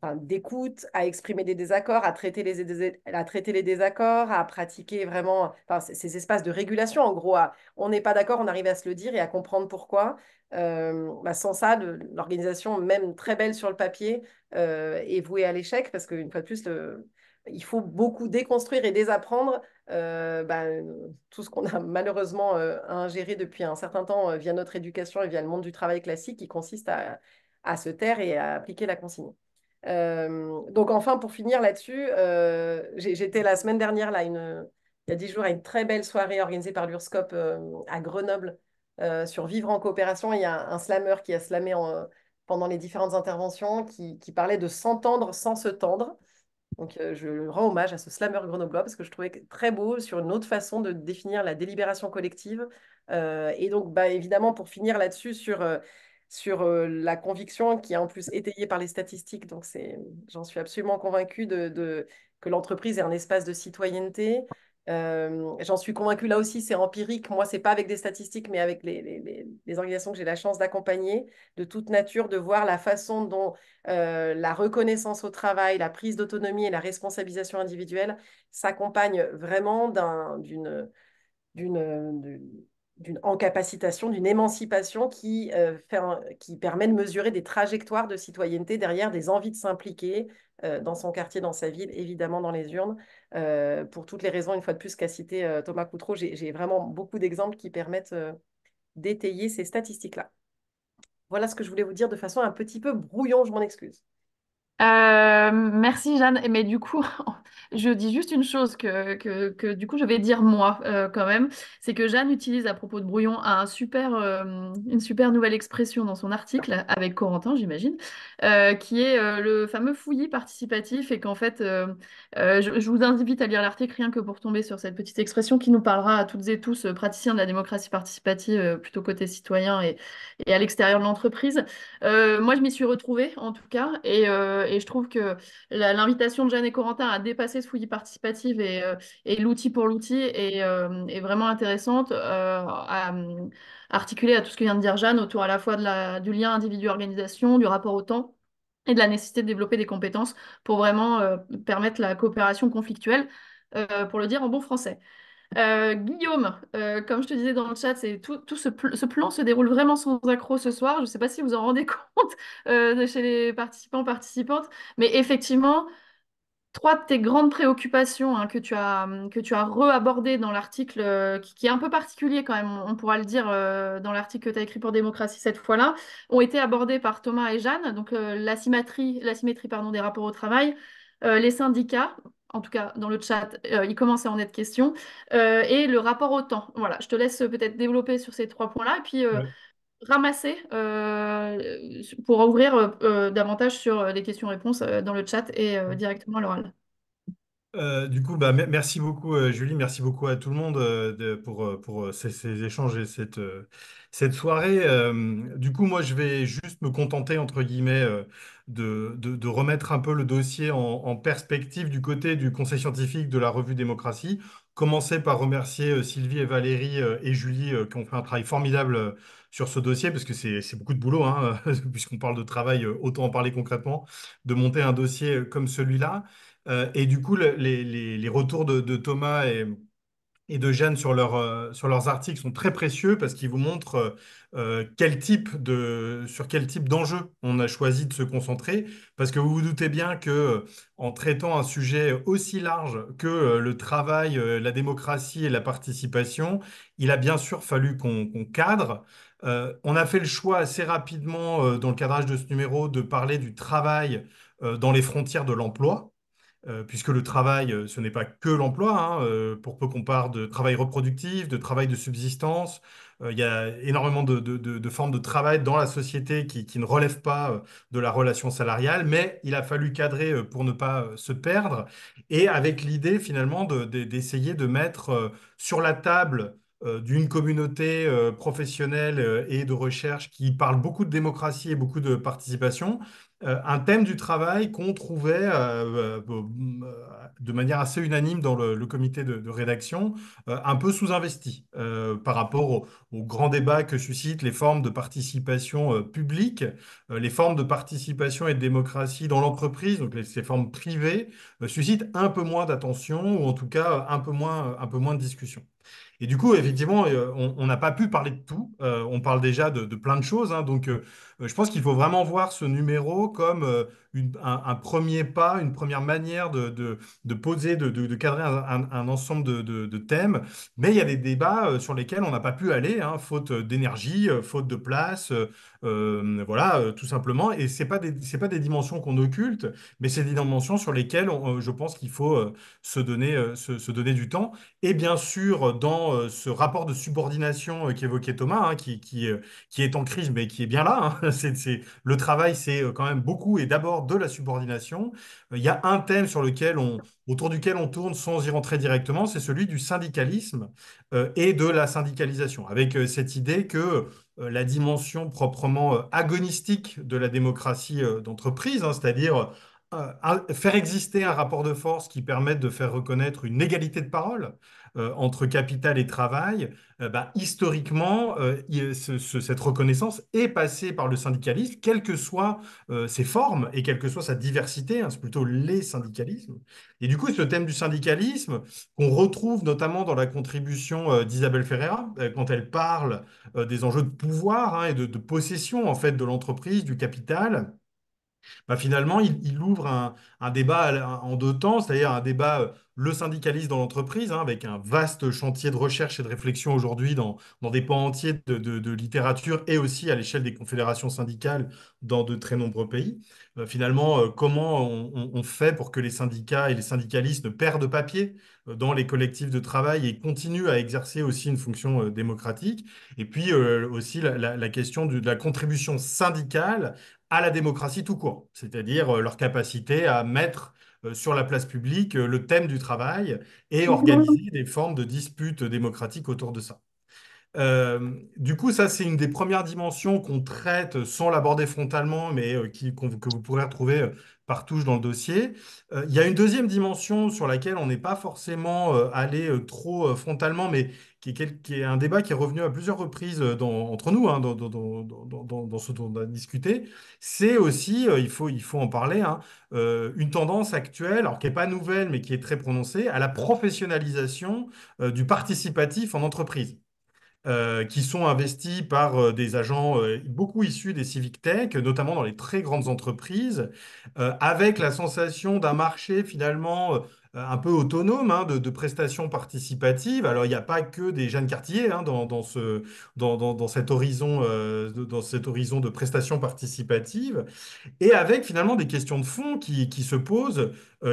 enfin, d'écoute, à exprimer des désaccords, à traiter les désaccords, à pratiquer vraiment enfin, ces espaces de régulation. En gros, on n'est pas d'accord, on arrive à se le dire et à comprendre pourquoi. Bah, sans ça, l'organisation, même très belle sur le papier, est vouée à l'échec parce qu'une fois de plus, il faut beaucoup déconstruire et désapprendre bah, tout ce qu'on a malheureusement ingéré depuis un certain temps via notre éducation et via le monde du travail classique qui consiste à se taire et à appliquer la consigne. Donc enfin, pour finir là-dessus, j'étais la semaine dernière, là, il y a 10 jours, à une très belle soirée organisée par l'URSSCOP à Grenoble sur Vivre en coopération. Il y a un slammer qui a slamé pendant les différentes interventions qui parlait de s'entendre sans se tendre. Donc je rends hommage à ce slammer grenoblois parce que je trouvais très beau sur une autre façon de définir la délibération collective. Et donc, bah, évidemment, pour finir là-dessus, sur la conviction qui est en plus étayée par les statistiques, donc j'en suis absolument convaincue que l'entreprise est un espace de citoyenneté. J'en suis convaincue là aussi, c'est empirique. Moi, c'est pas avec des statistiques, mais avec les organisations que j'ai la chance d'accompagner de toute nature, de voir la façon dont la reconnaissance au travail, la prise d'autonomie et la responsabilisation individuelle s'accompagnent vraiment d'une d'une encapacitation, d'une émancipation qui permet de mesurer des trajectoires de citoyenneté derrière des envies de s'impliquer dans son quartier, dans sa ville, évidemment dans les urnes. Pour toutes les raisons, une fois de plus, qu'a cité Thomas Coutreau, j'ai vraiment beaucoup d'exemples qui permettent d'étayer ces statistiques-là. Voilà ce que je voulais vous dire de façon un petit peu brouillon, je m'en excuse. Merci Jeanne. Mais du coup, je dis juste une chose que du coup je vais dire moi quand même, c'est que Jeanne utilise à propos de brouillon une super nouvelle expression dans son article avec Corentin, j'imagine, qui est le fameux fouillis participatif et qu'en fait, je vous invite à lire l'article rien que pour tomber sur cette petite expression qui nous parlera à toutes et tous praticiens de la démocratie participative plutôt côté citoyen et à l'extérieur de l'entreprise. Moi, je m'y suis retrouvée, en tout cas, et je trouve que l'invitation de Jeanne et Corentin à dépasser ce fouillis participatif et l'outil pour l'outil est vraiment intéressante, articulée à tout ce que vient de dire Jeanne autour à la fois du lien individu-organisation, du rapport au temps et de la nécessité de développer des compétences pour vraiment permettre la coopération conflictuelle, pour le dire en bon français. Guillaume, comme je te disais dans le chat, tout ce plan se déroule vraiment sans accroc ce soir. Je ne sais pas si vous en rendez compte chez les participants, participantes, mais effectivement, trois de tes grandes préoccupations hein, que tu as re-abordées dans l'article, qui est un peu particulier quand même, on pourra le dire dans l'article que tu as écrit pour Démocratie cette fois-là, ont été abordées par Thomas et Jeanne, donc l'asymétrie pardon, des rapports au travail, les syndicats, en tout cas dans le chat, il commence à en être question, et le rapport au temps. Voilà, je te laisse peut-être développer sur ces 3 points-là, et puis Ouais. ramasser pour ouvrir davantage sur les questions-réponses dans le chat et directement à l'oral. Du coup, bah, merci beaucoup, Julie. Merci beaucoup à tout le monde pour ces échanges et cette soirée. Du coup, moi, je vais juste me contenter, entre guillemets, de remettre un peu le dossier en perspective du côté du Conseil scientifique de la revue Démocratie. Commencer par remercier Sylvie et Valérie et Julie qui ont fait un travail formidable sur ce dossier, parce que c'est beaucoup de boulot, hein, puisqu'on parle de travail, autant en parler concrètement, de monter un dossier comme celui-là. Et du coup, les retours de Thomas et de Jeanne sur leurs articles sont très précieux parce qu'ils vous montrent sur quel type d'enjeu on a choisi de se concentrer. Parce que vous vous doutez bien que en traitant un sujet aussi large que le travail, la démocratie et la participation, il a bien sûr fallu qu'on cadre. On a fait le choix assez rapidement, dans le cadrage de ce numéro, de parler du travail dans les frontières de l'emploi, puisque le travail, ce n'est pas que l'emploi, hein, pour peu qu'on parle de travail reproductif, de travail de subsistance. Il y a énormément de formes de travail dans la société qui ne relèvent pas de la relation salariale, mais il a fallu cadrer pour ne pas se perdre, et avec l'idée finalement d'essayer de mettre sur la table d'une communauté professionnelle et de recherche qui parle beaucoup de démocratie et beaucoup de participation, un thème du travail qu'on trouvait de manière assez unanime dans le comité de rédaction, un peu sous-investi par rapport au grand débat que suscitent les formes de participation publique, les formes de participation et de démocratie dans l'entreprise, donc ces formes privées, suscitent un peu moins d'attention, ou en tout cas un peu moins de discussion. Et du coup, effectivement, on n'a pas pu parler de tout. On parle déjà de plein de choses, hein. Donc, je pense qu'il faut vraiment voir ce numéro comme un premier pas, une première manière de poser, de cadrer un ensemble de thèmes. Mais il y a des débats sur lesquels on n'a pas pu aller, hein, faute d'énergie, faute de place, voilà, tout simplement. Et c'est pas des dimensions qu'on occulte, mais c'est des dimensions sur lesquelles je pense qu'il faut se donner du temps. Et bien sûr, dans ce rapport de subordination qu'évoquait Thomas, hein, qui est en crise, mais qui est bien là, hein. Le travail, c'est quand même beaucoup et d'abord de la subordination. Il y a un thème autour duquel on tourne sans y rentrer directement, c'est celui du syndicalisme et de la syndicalisation, avec cette idée que la dimension proprement agonistique de la démocratie d'entreprise, hein, c'est-à-dire faire exister un rapport de force qui permette de faire reconnaître une égalité de parole entre capital et travail, bah, historiquement, cette reconnaissance est passée par le syndicalisme, quelles que soient ses formes et quelle que soit sa diversité, hein, c'est plutôt les syndicalismes. Et du coup, ce thème du syndicalisme, qu'on retrouve notamment dans la contribution d'Isabelle Ferreira, quand elle parle des enjeux de pouvoir, hein, et de possession en fait de l'entreprise, du capital, bah, finalement, il ouvre un débat en deux temps, c'est-à-dire un débat, le syndicalisme dans l'entreprise, hein, avec un vaste chantier de recherche et de réflexion aujourd'hui dans des pans entiers de littérature, et aussi à l'échelle des confédérations syndicales dans de très nombreux pays. Finalement, comment on fait pour que les syndicats et les syndicalistes ne perdent pas pied dans les collectifs de travail et continuent à exercer aussi une fonction démocratique. Et puis aussi la question de la contribution syndicale à la démocratie tout court, c'est-à-dire leur capacité à mettre sur la place publique le thème du travail et organiser des formes de disputes démocratiques autour de ça. Du coup, ça, c'est une des premières dimensions qu'on traite sans l'aborder frontalement, mais que vous pourrez retrouver par touche dans le dossier. Il y a une deuxième dimension sur laquelle on n'est pas forcément allé trop frontalement, mais qui est un débat qui est revenu à plusieurs reprises entre nous, hein, dans ce dont on a discuté. C'est aussi, il faut en parler, hein, une tendance actuelle, alors qui n'est pas nouvelle, mais qui est très prononcée, à la professionnalisation du participatif en entreprise, qui sont investis par des agents beaucoup issus des civic tech, notamment dans les très grandes entreprises, avec la sensation d'un marché finalement un peu autonome hein, de prestations participatives. Alors, il n'y a pas que des Jeanne Cartier hein, dans dans cet horizon de prestations participatives. Et avec finalement des questions de fond qui se posent,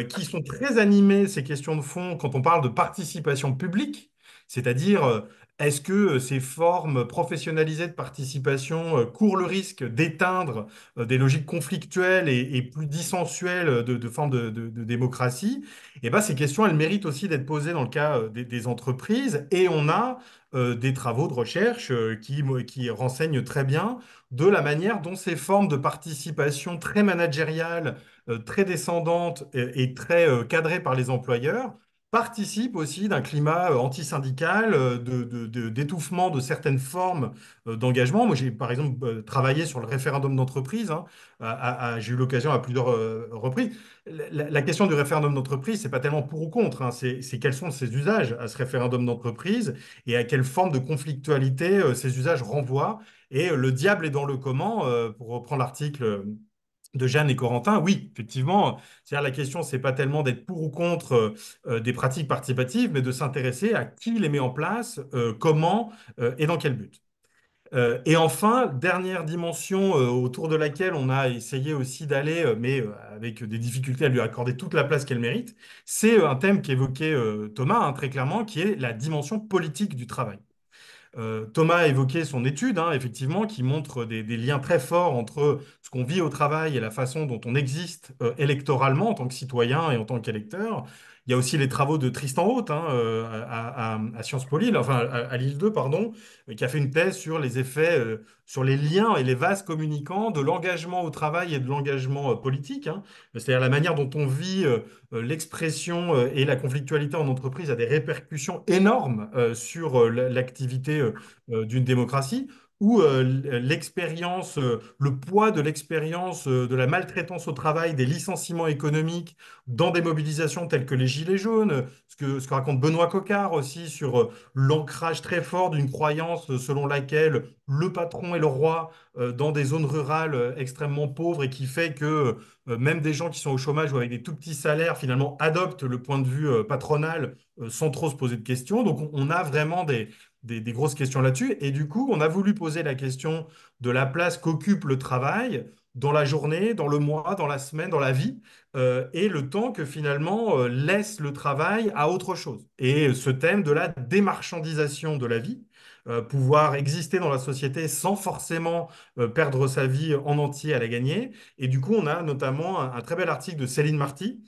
qui sont très animées, ces questions de fond, quand on parle de participation publique, c'est-à-dire est-ce que ces formes professionnalisées de participation courent le risque d'éteindre des logiques conflictuelles et plus dissensuelles de formes de démocratie? Et ben, ces questions, elles méritent aussi d'être posées dans le cas des entreprises. Et on a des travaux de recherche qui renseignent très bien de la manière dont ces formes de participation très managériales, très descendantes et très cadrées par les employeurs participent aussi d'un climat antisyndical, d'étouffement de certaines formes d'engagement. Moi, j'ai par exemple travaillé sur le référendum d'entreprise. Hein, j'ai eu l'occasion à plusieurs reprises. La question du référendum d'entreprise, c'est pas tellement pour ou contre, hein, c'est quels sont ses usages à ce référendum d'entreprise et à quelle forme de conflictualité ces usages renvoient. Et le diable est dans le comment, pour reprendre l'article de Jeanne et Corentin. Oui, effectivement, c'est-à-dire la question, c'est pas tellement d'être pour ou contre des pratiques participatives, mais de s'intéresser à qui les met en place, comment et dans quel but. Et enfin, dernière dimension autour de laquelle on a essayé aussi d'aller, mais avec des difficultés à lui accorder toute la place qu'elle mérite, c'est un thème qu'évoquait Thomas hein, très clairement, qui est la dimension politique du travail. Thomas a évoqué son étude, hein, effectivement, qui montre des liens très forts entre ce qu'on vit au travail et la façon dont on existe électoralement en tant que citoyen et en tant qu'électeur. Il y a aussi les travaux de Tristan Haute hein, à Sciences Po Lille, enfin à Lille 2, pardon, qui a fait une thèse sur les effets, sur les liens et les vases communicants de l'engagement au travail et de l'engagement politique. Hein. C'est-à-dire la manière dont on vit l'expression et la conflictualité en entreprise a des répercussions énormes sur l'activité d'une démocratie, où l'expérience, le poids de l'expérience de la maltraitance au travail, des licenciements économiques dans des mobilisations telles que les Gilets jaunes, ce que raconte Benoît Coquart aussi sur l'ancrage très fort d'une croyance selon laquelle le patron est le roi dans des zones rurales extrêmement pauvres et qui fait que même des gens qui sont au chômage ou avec des tout petits salaires, finalement, adoptent le point de vue patronal sans trop se poser de questions. Donc, on a vraiment des grosses questions là-dessus. Et du coup, on a voulu poser la question de la place qu'occupe le travail dans la journée, dans le mois, dans la semaine, dans la vie, et le temps que finalement laisse le travail à autre chose. Et ce thème de la démarchandisation de la vie, pouvoir exister dans la société sans forcément perdre sa vie en entier à la gagner. Et du coup, on a notamment un très bel article de Céline Marty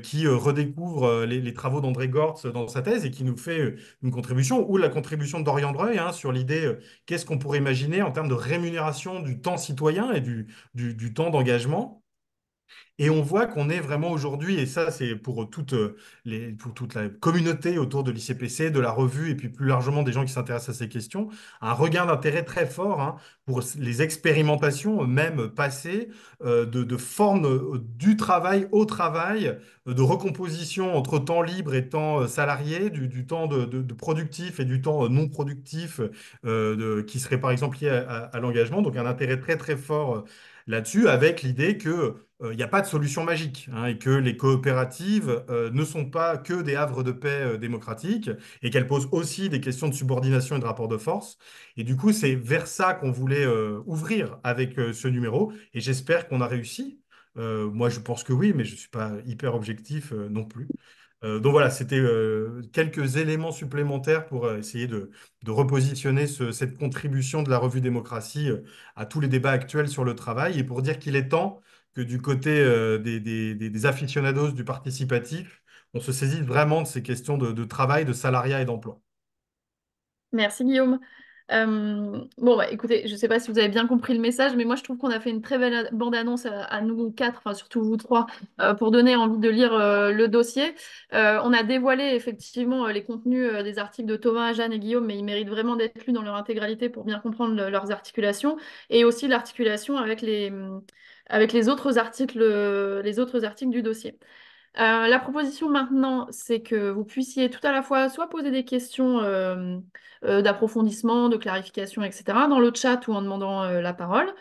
qui redécouvre les travaux d'André Gortz dans sa thèse et qui nous fait une contribution, ou la contribution de Dorian Dreuil hein, sur l'idée qu'est-ce qu'on pourrait imaginer en termes de rémunération du temps citoyen et du temps d'engagement. Et on voit qu'on est vraiment aujourd'hui, et ça c'est pour toute la communauté autour de l'ICPC, de la revue, et puis plus largement des gens qui s'intéressent à ces questions, un regain d'intérêt très fort hein, pour les expérimentations, même passées, de formes du travail au travail, de recomposition entre temps libre et temps salarié, du temps de productif et du temps non productif, qui serait par exemple lié à l'engagement. Donc un intérêt très très fort là-dessus, avec l'idée que il n'y a pas de solution magique hein, et que les coopératives ne sont pas que des havres de paix démocratiques et qu'elles posent aussi des questions de subordination et de rapport de force. Et du coup, c'est vers ça qu'on voulait ouvrir avec ce numéro et j'espère qu'on a réussi. Moi, je pense que oui, mais je ne suis pas hyper objectif non plus. Donc voilà, c'était quelques éléments supplémentaires pour essayer de repositionner cette contribution de la revue Démocratie à tous les débats actuels sur le travail et pour dire qu'il est temps que du côté des aficionados du participatif, on se saisisse vraiment de ces questions de travail, de salariat et d'emploi. Merci Guillaume. Bon, bah, écoutez, je ne sais pas si vous avez bien compris le message, mais moi je trouve qu'on a fait une très belle bande-annonce à nous quatre, enfin surtout vous trois, pour donner envie de lire le dossier. On a dévoilé effectivement les contenus des articles de Thomas, Jeanne et Guillaume, mais ils méritent vraiment d'être lus dans leur intégralité pour bien comprendre leurs articulations et aussi l'articulation avec les autres articles du dossier. La proposition maintenant, c'est que vous puissiez tout à la fois soit poser des questions d'approfondissement, de clarification, etc., dans le chat ou en demandant la parole.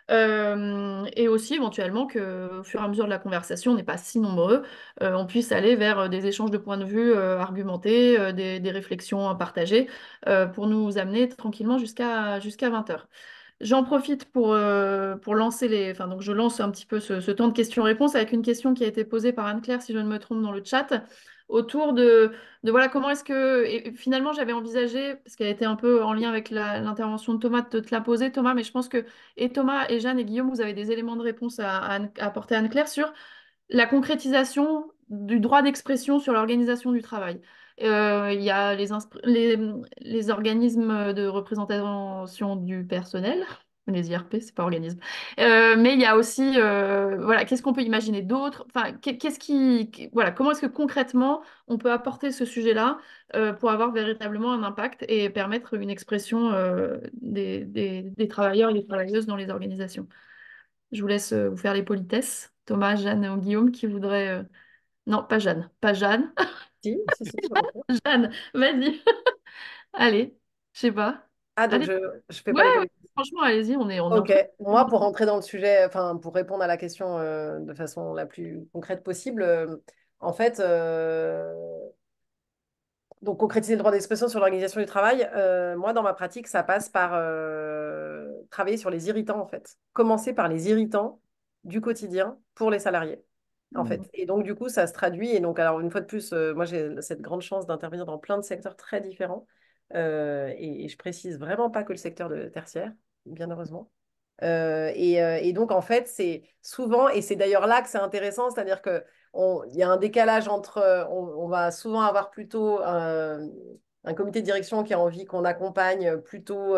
Et aussi éventuellement que, au fur et à mesure de la conversation, on n'est pas si nombreux, on puisse aller vers des échanges de points de vue argumentés, des réflexions partagées, pour nous amener tranquillement jusqu'à 20h. J'en profite pour lancer les. Enfin, donc je lance un petit peu ce temps de questions-réponses avec une question qui a été posée par Anne-Claire, si je ne me trompe, dans le chat, autour de voilà, comment est-ce que. Et finalement, j'avais envisagé, parce qu'elle était un peu en lien avec l'intervention de Thomas, de te la poser, Thomas, mais je pense que et Thomas, et Jeanne, et Guillaume, vous avez des éléments de réponse à apporter à Anne-Claire sur la concrétisation du droit d'expression sur l'organisation du travail. Il y a les organismes de représentation du personnel, les IRP, c'est pas organisme. Mais il y a aussi, voilà, qu'est-ce qu'on peut imaginer d'autre? Enfin, voilà, comment est-ce que concrètement on peut apporter ce sujet-là pour avoir véritablement un impact et permettre une expression des travailleurs et des travailleuses dans les organisations? Je vous laisse vous faire les politesses. Thomas, Jeanne ou Guillaume qui voudrait... Non, pas Jeanne. Pas Jeanne. Si, volontiers. Jeanne, vas-y. Allez, je sais pas. Ah, donc Allez. je fais Ouais, pas les ouais, politiques. franchement, allez-y, on est Ok, entre... moi pour rentrer dans le sujet, enfin pour répondre à la question de façon la plus concrète possible, en fait, donc concrétiser le droit d'expression sur l'organisation du travail, moi dans ma pratique, ça passe par travailler sur les irritants en fait. Commencer par les irritants du quotidien pour les salariés en Mm. fait. Et donc du coup, ça se traduit. Et donc alors une fois de plus, moi j'ai cette grande chance d'intervenir dans plein de secteurs très différents. Et je précise vraiment pas que le secteur de tertiaire, bien heureusement. Et donc, en fait, c'est souvent, et c'est d'ailleurs là que c'est intéressant, c'est-à-dire il y a un décalage entre, on va souvent avoir plutôt un comité de direction qui a envie qu'on accompagne plutôt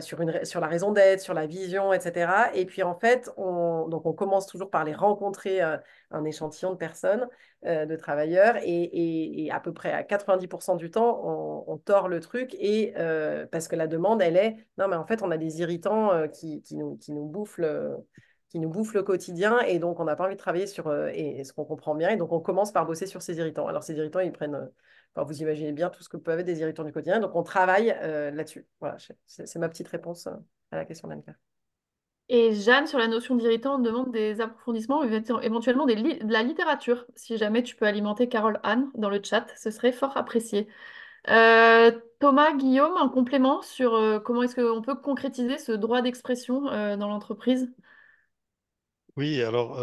sur la raison d'être, sur la vision, etc. Et puis, en fait, donc on commence toujours par les rencontrer un échantillon de personnes, de travailleurs, et à peu près à 90% du temps, on tord le truc, et parce que la demande, elle est, non, mais en fait, on a des irritants qui nous bouffent le quotidien, et donc on n'a pas envie de travailler sur, et ce qu'on comprend bien, et donc on commence par bosser sur ces irritants. Alors, ces irritants, ils prennent, enfin, vous imaginez bien tout ce que peuvent être des irritants du quotidien, donc on travaille là-dessus. Voilà, c'est ma petite réponse à la question d'Anne. Et Jeanne, sur la notion d'irritant, on demande des approfondissements, éventuellement de la littérature. Si jamais tu peux alimenter Carole Anne dans le chat, ce serait fort apprécié. Thomas, Guillaume, un complément sur comment est-ce qu'on peut concrétiser ce droit d'expression dans l'entreprise? Oui, alors,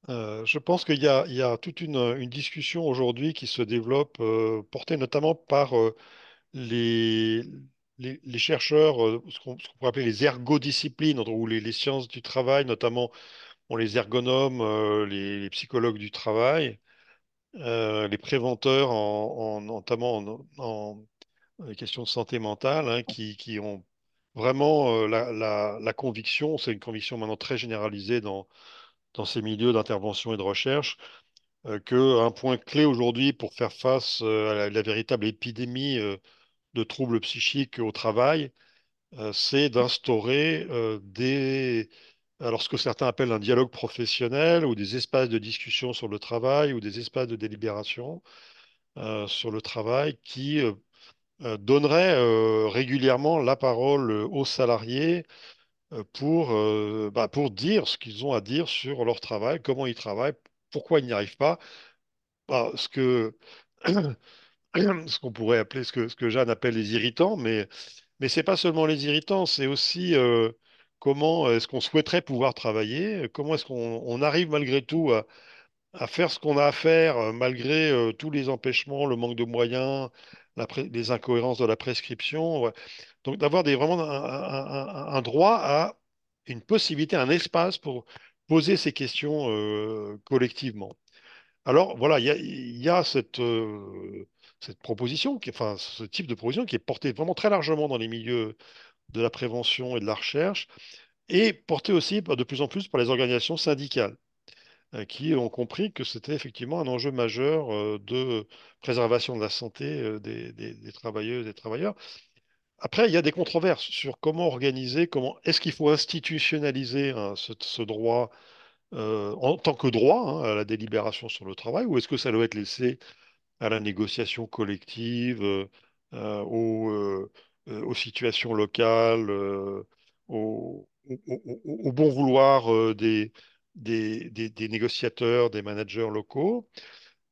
je pense qu'il y a toute une discussion aujourd'hui qui se développe, portée notamment par les, les chercheurs, ce qu'on pourrait appeler les ergodisciplines, ou les sciences du travail, notamment les ergonomes, les psychologues du travail, les préventeurs, notamment en questions de santé mentale, hein, qui ont vraiment la conviction, c'est une conviction maintenant très généralisée dans ces milieux d'intervention et de recherche, qu'un point clé aujourd'hui pour faire face à la véritable épidémie de troubles psychiques au travail, c'est d'instaurer alors ce que certains appellent un dialogue professionnel, ou des espaces de discussion sur le travail, ou des espaces de délibération sur le travail, qui donneraient régulièrement la parole aux salariés, pour dire ce qu'ils ont à dire sur leur travail, comment ils travaillent, pourquoi ils n'y arrivent pas. Ce que ce qu'on pourrait appeler, ce que Jeanne appelle les irritants, mais c'est pas seulement les irritants, c'est aussi comment est-ce qu'on souhaiterait pouvoir travailler, comment est-ce qu'on arrive malgré tout à faire ce qu'on a à faire, malgré tous les empêchements, le manque de moyens, les incohérences de la prescription. Ouais. Donc d'avoir vraiment un droit à une possibilité, un espace pour poser ces questions collectivement. Alors voilà, il y a cette proposition, enfin ce type de proposition qui est portée vraiment très largement dans les milieux de la prévention et de la recherche, et portée aussi de plus en plus par les organisations syndicales, qui ont compris que c'était effectivement un enjeu majeur de préservation de la santé des travailleuses et des travailleurs. Après, il y a des controverses sur comment organiser, comment est-ce qu'il faut institutionnaliser, hein, ce droit en tant que droit, hein, à la délibération sur le travail, ou est-ce que ça doit être laissé à la négociation collective, aux situations locales, au bon vouloir des négociateurs, des managers locaux.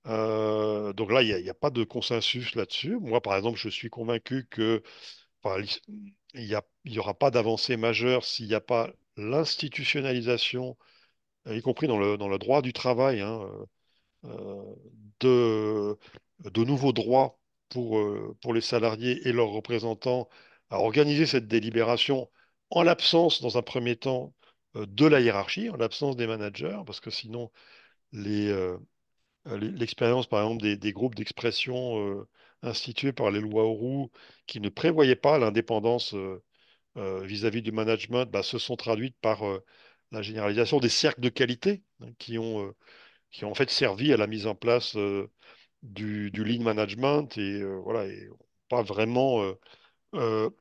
Donc là, il y a pas de consensus là-dessus. Moi, par exemple, je suis convaincu que enfin, il y aura pas d'avancée majeure s'il n'y a pas l'institutionnalisation, y compris dans le droit du travail, hein, euh, de, de nouveaux droits pour les salariés et leurs représentants à organiser cette délibération en l'absence, dans un premier temps, de la hiérarchie, en l'absence des managers, parce que sinon, les, euh, l'expérience, par exemple, des groupes d'expression institués par les lois Auroux qui ne prévoyaient pas l'indépendance vis-à-vis du management, bah, se sont traduites par la généralisation des cercles de qualité, hein, qui ont en fait servi à la mise en place du lean management et voilà, et ont pas vraiment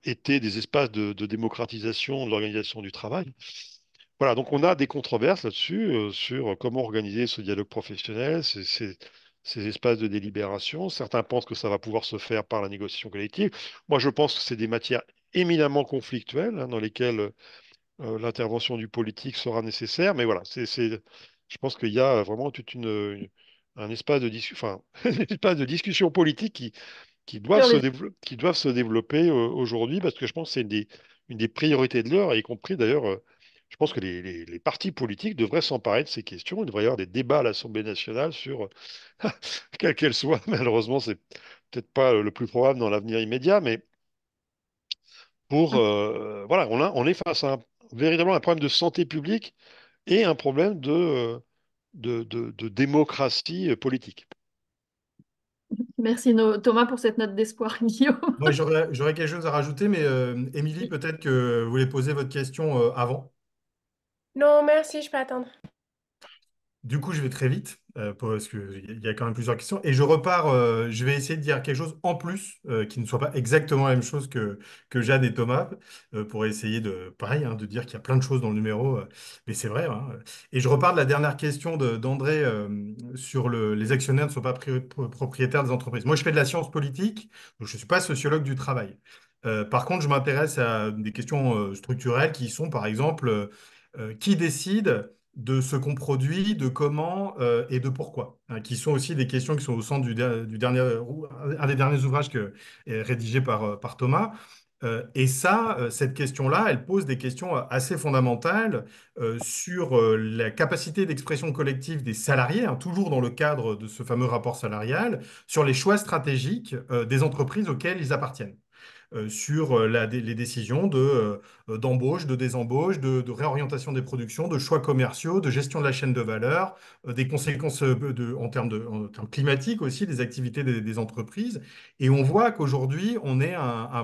été des espaces de démocratisation de l'organisation du travail. Voilà, donc on a des controverses là-dessus, sur comment organiser ce dialogue professionnel, ces espaces de délibération. Certains pensent que ça va pouvoir se faire par la négociation collective. Moi, je pense que c'est des matières éminemment conflictuelles, hein, dans lesquelles l'intervention du politique sera nécessaire. Mais voilà, je pense qu'il y a vraiment un espace de discussion, enfin, un espace de discussion politique Sur les qui doivent se développer aujourd'hui, parce que je pense que c'est une des priorités de l'heure, y compris d'ailleurs, je pense que les partis politiques devraient s'emparer de ces questions. Il devrait y avoir des débats à l'Assemblée nationale sur, quelle qu'elle soit, malheureusement, c'est peut-être pas le plus probable dans l'avenir immédiat, mais voilà, on est face à véritablement un problème de santé publique et un problème de démocratie politique. Merci Thomas pour cette note d'espoir, Guillaume. Moi, j'aurais quelque chose à rajouter, mais Émilie, peut-être que vous voulez poser votre question avant. Non, merci, je peux attendre. Du coup, je vais très vite parce qu'il y a quand même plusieurs questions. Et je repars, je vais essayer de dire quelque chose en plus qui ne soit pas exactement la même chose que Jeanne et Thomas pour essayer de, pareil, hein, de dire qu'il y a plein de choses dans le numéro. Mais c'est vrai, hein. Et je repars de la dernière question d'André sur les actionnaires ne sont pas propriétaires des entreprises. Moi, je fais de la science politique, donc je ne suis pas sociologue du travail. Par contre, je m'intéresse à des questions structurelles qui sont, par exemple, qui décide de ce qu'on produit, de comment et de pourquoi, hein, qui sont aussi des questions qui sont au centre du dernier, un des derniers ouvrages rédigé par Thomas. Et ça, cette question-là, elle pose des questions assez fondamentales sur la capacité d'expression collective des salariés, hein, toujours dans le cadre de ce fameux rapport salarial, sur les choix stratégiques des entreprises auxquelles ils appartiennent sur les décisions d'embauche, de désembauche, de réorientation des productions, de choix commerciaux, de gestion de la chaîne de valeur, des conséquences en termes climatiques aussi, des activités des entreprises. Et on voit qu'aujourd'hui, on est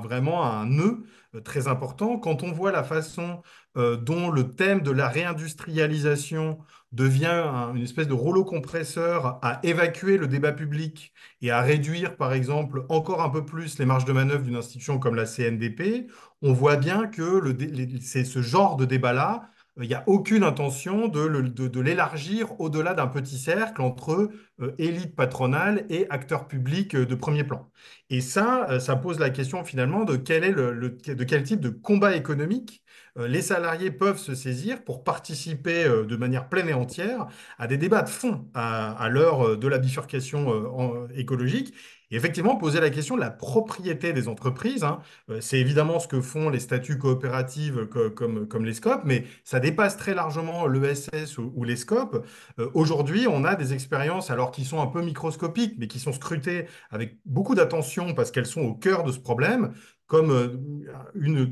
vraiment à un nœud très important. Quand on voit la façon dont le thème de la réindustrialisation devient une espèce de rouleau compresseur à évacuer le débat public et à réduire, par exemple, encore un peu plus les marges de manœuvre d'une institution comme la CNDP, on voit bien que c'est ce genre de débat-là, il n'y a aucune intention de l'élargir au-delà d'un petit cercle entre élite patronale et acteurs publics de premier plan. Et ça pose la question finalement de de quel type de combat économique les salariés peuvent se saisir pour participer de manière pleine et entière à des débats de fond à l'heure de la bifurcation écologique. Et effectivement, poser la question de la propriété des entreprises, hein, c'est évidemment ce que font les statuts coopératifs comme les SCOP, mais ça dépasse très largement l'ESS ou les SCOP. Aujourd'hui, on a des expériences, alors qui sont un peu microscopiques, mais qui sont scrutées avec beaucoup d'attention parce qu'elles sont au cœur de ce problème, comme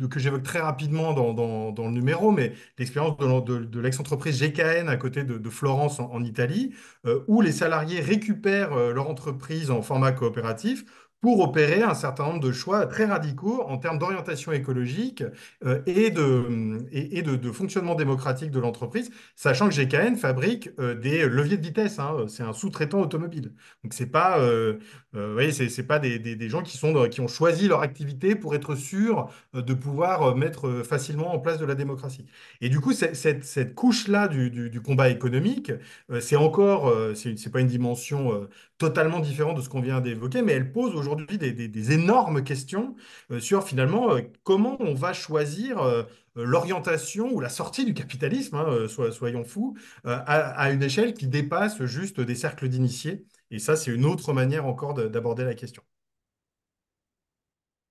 que j'évoque très rapidement dans le numéro, mais l'expérience de l'ex-entreprise GKN à côté de Florence en Italie, où les salariés récupèrent leur entreprise en format coopératif pour opérer un certain nombre de choix très radicaux en termes d'orientation écologique et de fonctionnement démocratique de l'entreprise, sachant que GKN fabrique des leviers de vitesse, hein, c'est un sous-traitant automobile. Donc c'est pas, vous voyez, c'est pas des gens qui ont choisi leur activité pour être sûrs de pouvoir mettre facilement en place de la démocratie. Et du coup, cette couche-là du combat économique, c'est pas une dimension totalement différente de ce qu'on vient d'évoquer, mais elle pose aujourd'hui aujourd'hui des énormes questions sur finalement comment on va choisir l'orientation ou la sortie du capitalisme, hein, soyons fous, à une échelle qui dépasse juste des cercles d'initiés. Et ça, c'est une autre manière encore d'aborder la question.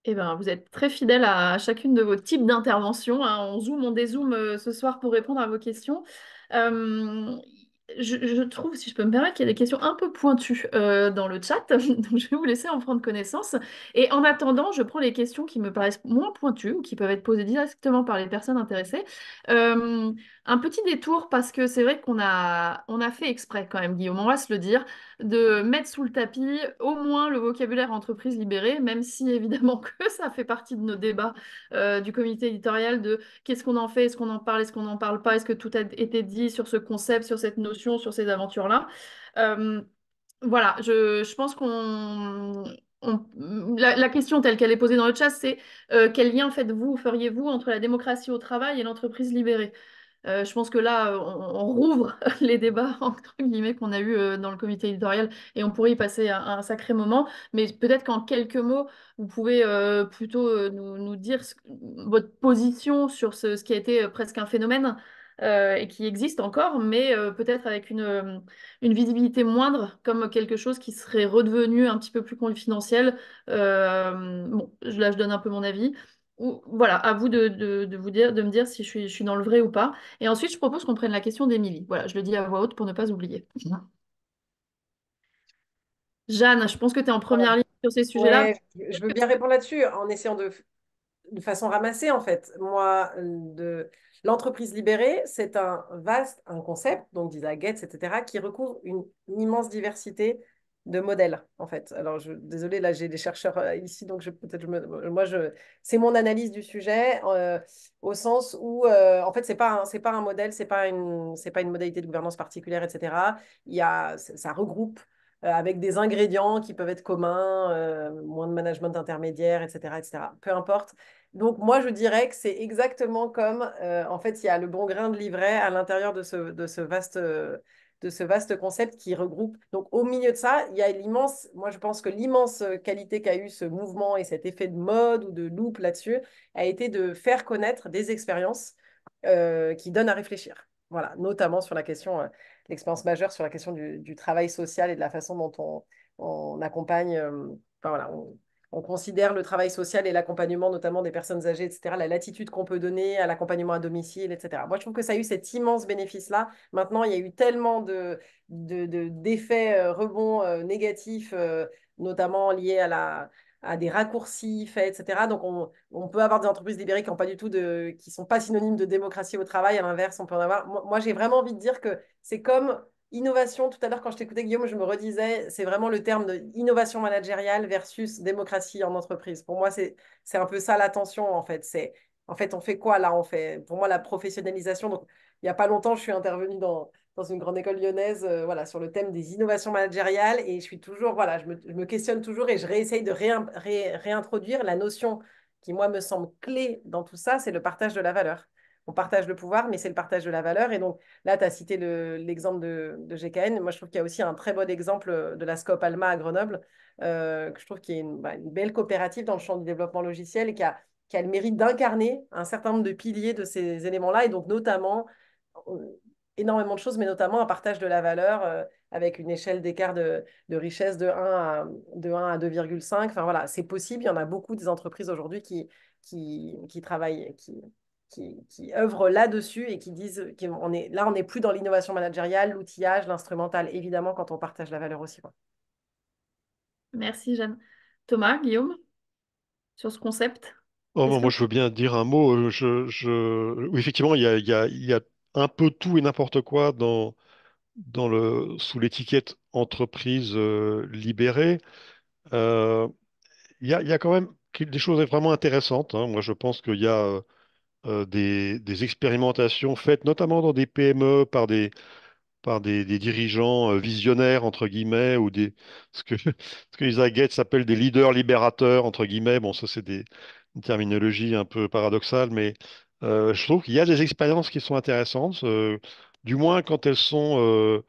Eh ben, vous êtes très fidèle à chacune de vos types d'interventions, hein. On zoome, on dézoome ce soir pour répondre à vos questions. Euh, je trouve, si je peux me permettre, qu'il y a des questions un peu pointues dans le chat, donc je vais vous laisser en prendre connaissance. Et en attendant, je prends les questions qui me paraissent moins pointues ou qui peuvent être posées directement par les personnes intéressées. Euh, un petit détour parce que c'est vrai qu'on a fait exprès quand même, Guillaume, on va se le dire de mettre sous le tapis au moins le vocabulaire entreprise libérée, même si évidemment que ça fait partie de nos débats du comité éditorial de qu'est-ce qu'on en fait, est-ce qu'on en parle, est-ce qu'on n'en parle pas, est-ce que tout a été dit sur ce concept, sur cette notion, sur ces aventures-là. Euh, voilà, je pense la question telle qu'elle est posée dans le chat, c'est quel lien faites-vous, feriez-vous entre la démocratie au travail et l'entreprise libérée? Je pense que là, on rouvre les débats, entre guillemets, qu'on a eu dans le comité éditorial et on pourrait y passer un sacré moment. Mais peut-être qu'en quelques mots, vous pouvez plutôt nous dire votre position sur ce qui a été presque un phénomène et qui existe encore, mais peut-être avec une visibilité moindre, comme quelque chose qui serait redevenu un petit peu plus confidentiel. Bon, là, je donne un peu mon avis. Voilà, à vous de vous dire, de me dire si je suis dans le vrai ou pas. Et ensuite, je propose qu'on prenne la question d'Émilie. Voilà, je le dis à voix haute pour ne pas oublier. Jeanne, je pense que tu es en première ligne sur ces sujets-là. Ouais, je veux bien répondre là-dessus en essayant de façon ramassée, en fait. Moi, l'entreprise libérée, c'est un concept, donc d'Isa Getz, etc., qui recouvre une immense diversité de modèles, en fait. Alors, désolée, là, j'ai des chercheurs ici, donc peut-être c'est mon analyse du sujet, au sens où, en fait, c'est pas un modèle, c'est pas une modalité de gouvernance particulière, etc. Ça regroupe avec des ingrédients qui peuvent être communs, moins de management intermédiaire, etc., etc. Peu importe. Donc, moi, je dirais que c'est exactement comme, en fait, il y a le bon grain de livret à l'intérieur de ce vaste concept qui regroupe. Donc, au milieu de ça, il y a moi, je pense que l'immense qualité qu'a eu ce mouvement et cet effet de mode ou de loupe là-dessus a été de faire connaître des expériences qui donnent à réfléchir. Voilà, notamment sur la question, l'expérience majeure sur la question du travail social et de la façon dont on accompagne, enfin voilà, on considère le travail social et l'accompagnement notamment des personnes âgées, etc., la latitude qu'on peut donner à l'accompagnement à domicile, etc. Moi, je trouve que ça a eu cet immense bénéfice-là. Maintenant, il y a eu tellement d'effets rebonds négatifs, notamment liés à des raccourcis faits, etc. Donc, on peut avoir des entreprises libérées qui sont pas synonymes de démocratie au travail. À l'inverse, on peut en avoir. Moi, j'ai vraiment envie de dire que c'est comme innovation, tout à l'heure, quand je t'écoutais, Guillaume, je me redisais, c'est vraiment le terme de innovation managériale versus démocratie en entreprise. Pour moi, c'est un peu ça l'attention, en fait. En fait, on fait quoi là? Pour moi, la professionnalisation. Donc, il n'y a pas longtemps, je suis intervenue dans une grande école lyonnaise, voilà, sur le thème des innovations managériales. Et je suis toujours, voilà, je me questionne toujours et je réessaye de réintroduire la notion qui, moi, me semble clé dans tout ça, c'est le partage de la valeur. On partage le pouvoir, mais c'est le partage de la valeur. Et donc, là, tu as cité l'exemple de GKN. Moi, je trouve qu'il y a aussi un très bon exemple de la Scope Alma à Grenoble, que je trouve qui est une belle coopérative dans le champ du développement logiciel et qui a le mérite d'incarner un certain nombre de piliers de ces éléments-là, et donc notamment énormément de choses, mais notamment un partage de la valeur avec une échelle d'écart de richesse de 1 à 2,5. Enfin voilà, c'est possible. Il y en a beaucoup des entreprises aujourd'hui qui travaillent, qui œuvrent là-dessus et qui disent on n'est plus dans l'innovation managériale, l'outillage, l'instrumental, évidemment, quand on partage la valeur aussi, quoi. Merci, Jeanne. Thomas, Guillaume, sur ce concept, Oh, qu'est-ce que moi, vous... je veux bien dire un mot. Oui, effectivement, il y a un peu tout et n'importe quoi sous l'étiquette entreprise libérée. Euh, il y a quand même des choses vraiment intéressantes, hein. Moi, je pense qu'il y a des expérimentations faites, notamment dans des PME des dirigeants visionnaires, entre guillemets, ce que Isaac Gates appelle des leaders libérateurs, entre guillemets. Bon, ça, une terminologie un peu paradoxale, mais je trouve qu'il y a des expériences qui sont intéressantes, du moins quand elles sont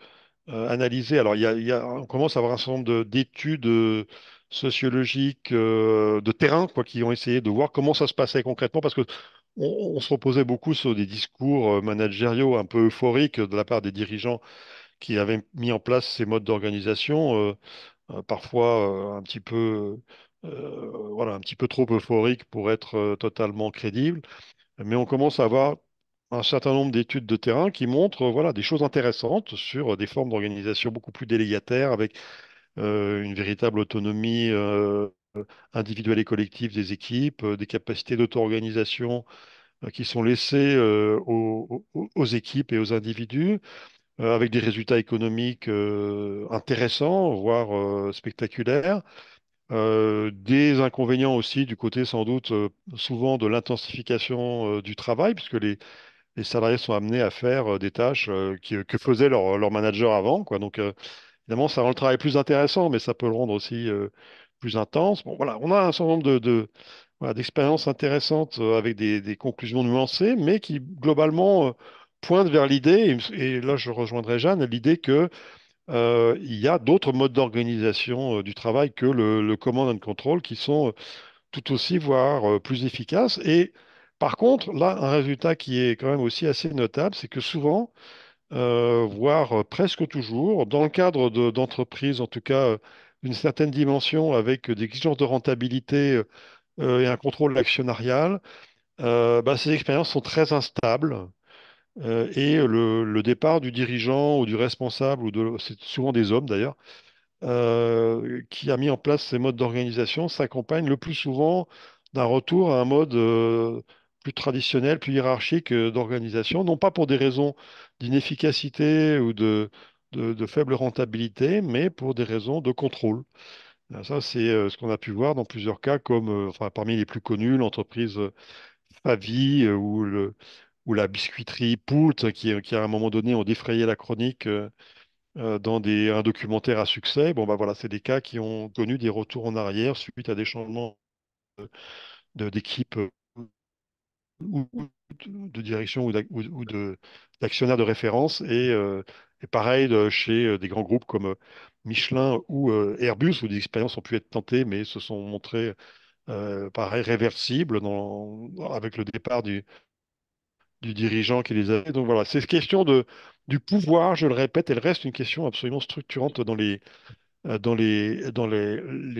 analysées. Alors, on commence à avoir un certain nombre d'études sociologiques de terrain, quoi, qui ont essayé de voir comment ça se passait concrètement, parce que on se reposait beaucoup sur des discours managériaux un peu euphoriques de la part des dirigeants qui avaient mis en place ces modes d'organisation, parfois un petit peu, voilà, un petit peu trop euphoriques pour être totalement crédibles. Mais on commence à avoir un certain nombre d'études de terrain qui montrent, voilà, des choses intéressantes sur des formes d'organisation beaucoup plus délégataires, avec une véritable autonomie individuelle et collective des équipes, des capacités d'auto-organisation qui sont laissées aux équipes et aux individus, avec des résultats économiques intéressants, voire spectaculaires. Des inconvénients aussi du côté sans doute souvent de l'intensification du travail, puisque les salariés sont amenés à faire des tâches que faisait leur manager avant, quoi. Donc évidemment, ça rend le travail plus intéressant, mais ça peut le rendre aussi plus intense. Bon, voilà, on a un certain nombre voilà, d'expériences intéressantes avec des conclusions nuancées, mais qui globalement pointent vers l'idée, et là je rejoindrai Jeanne, l'idée que il y a d'autres modes d'organisation du travail que le command and control qui sont tout aussi, voire plus efficaces. Et par contre, là, un résultat qui est quand même aussi assez notable, c'est que souvent, voire presque toujours, dans le cadre d'entreprises, en tout cas d'une certaine dimension, avec des exigences de rentabilité et un contrôle actionnarial, bah, ces expériences sont très instables. Et le départ du dirigeant ou du responsable, c'est souvent des hommes d'ailleurs, qui a mis en place ces modes d'organisation s'accompagne le plus souvent d'un retour à un mode plus traditionnel, plus hiérarchique d'organisation, non pas pour des raisons d'inefficacité ou de faible rentabilité, mais pour des raisons de contrôle. Ça, c'est ce qu'on a pu voir dans plusieurs cas, comme enfin, parmi les plus connus, l'entreprise Favi ou la biscuiterie Poult, qui à un moment donné ont défrayé la chronique dans un documentaire à succès. Bon, bah voilà, c'est des cas qui ont connu des retours en arrière suite à des changements d'équipe ou de direction ou d'actionnaire de référence. Et pareil chez des grands groupes comme Michelin ou Airbus, où des expériences ont pu être tentées, mais se sont montrées pareil réversibles avec le départ du dirigeant qui les avait. Donc voilà, c'est question du pouvoir, je le répète, elle reste une question absolument structurante les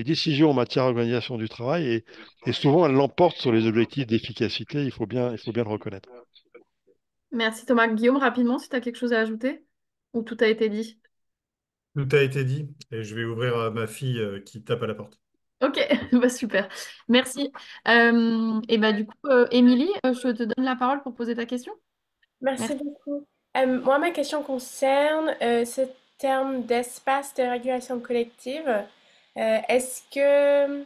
décisions en matière d'organisation du travail et souvent elles l'emportent sur les objectifs d'efficacité, il faut bien le reconnaître. Merci Thomas. Guillaume, rapidement, si tu as quelque chose à ajouter, ou tout a été dit. Tout a été dit et je vais ouvrir à ma fille qui tape à la porte. Ok, bah super. Merci. Et bah du coup, Émilie, je te donne la parole pour poser ta question. Merci Merci. beaucoup. Moi, ma question concerne ce terme d'espace de régulation collective. Est-ce que,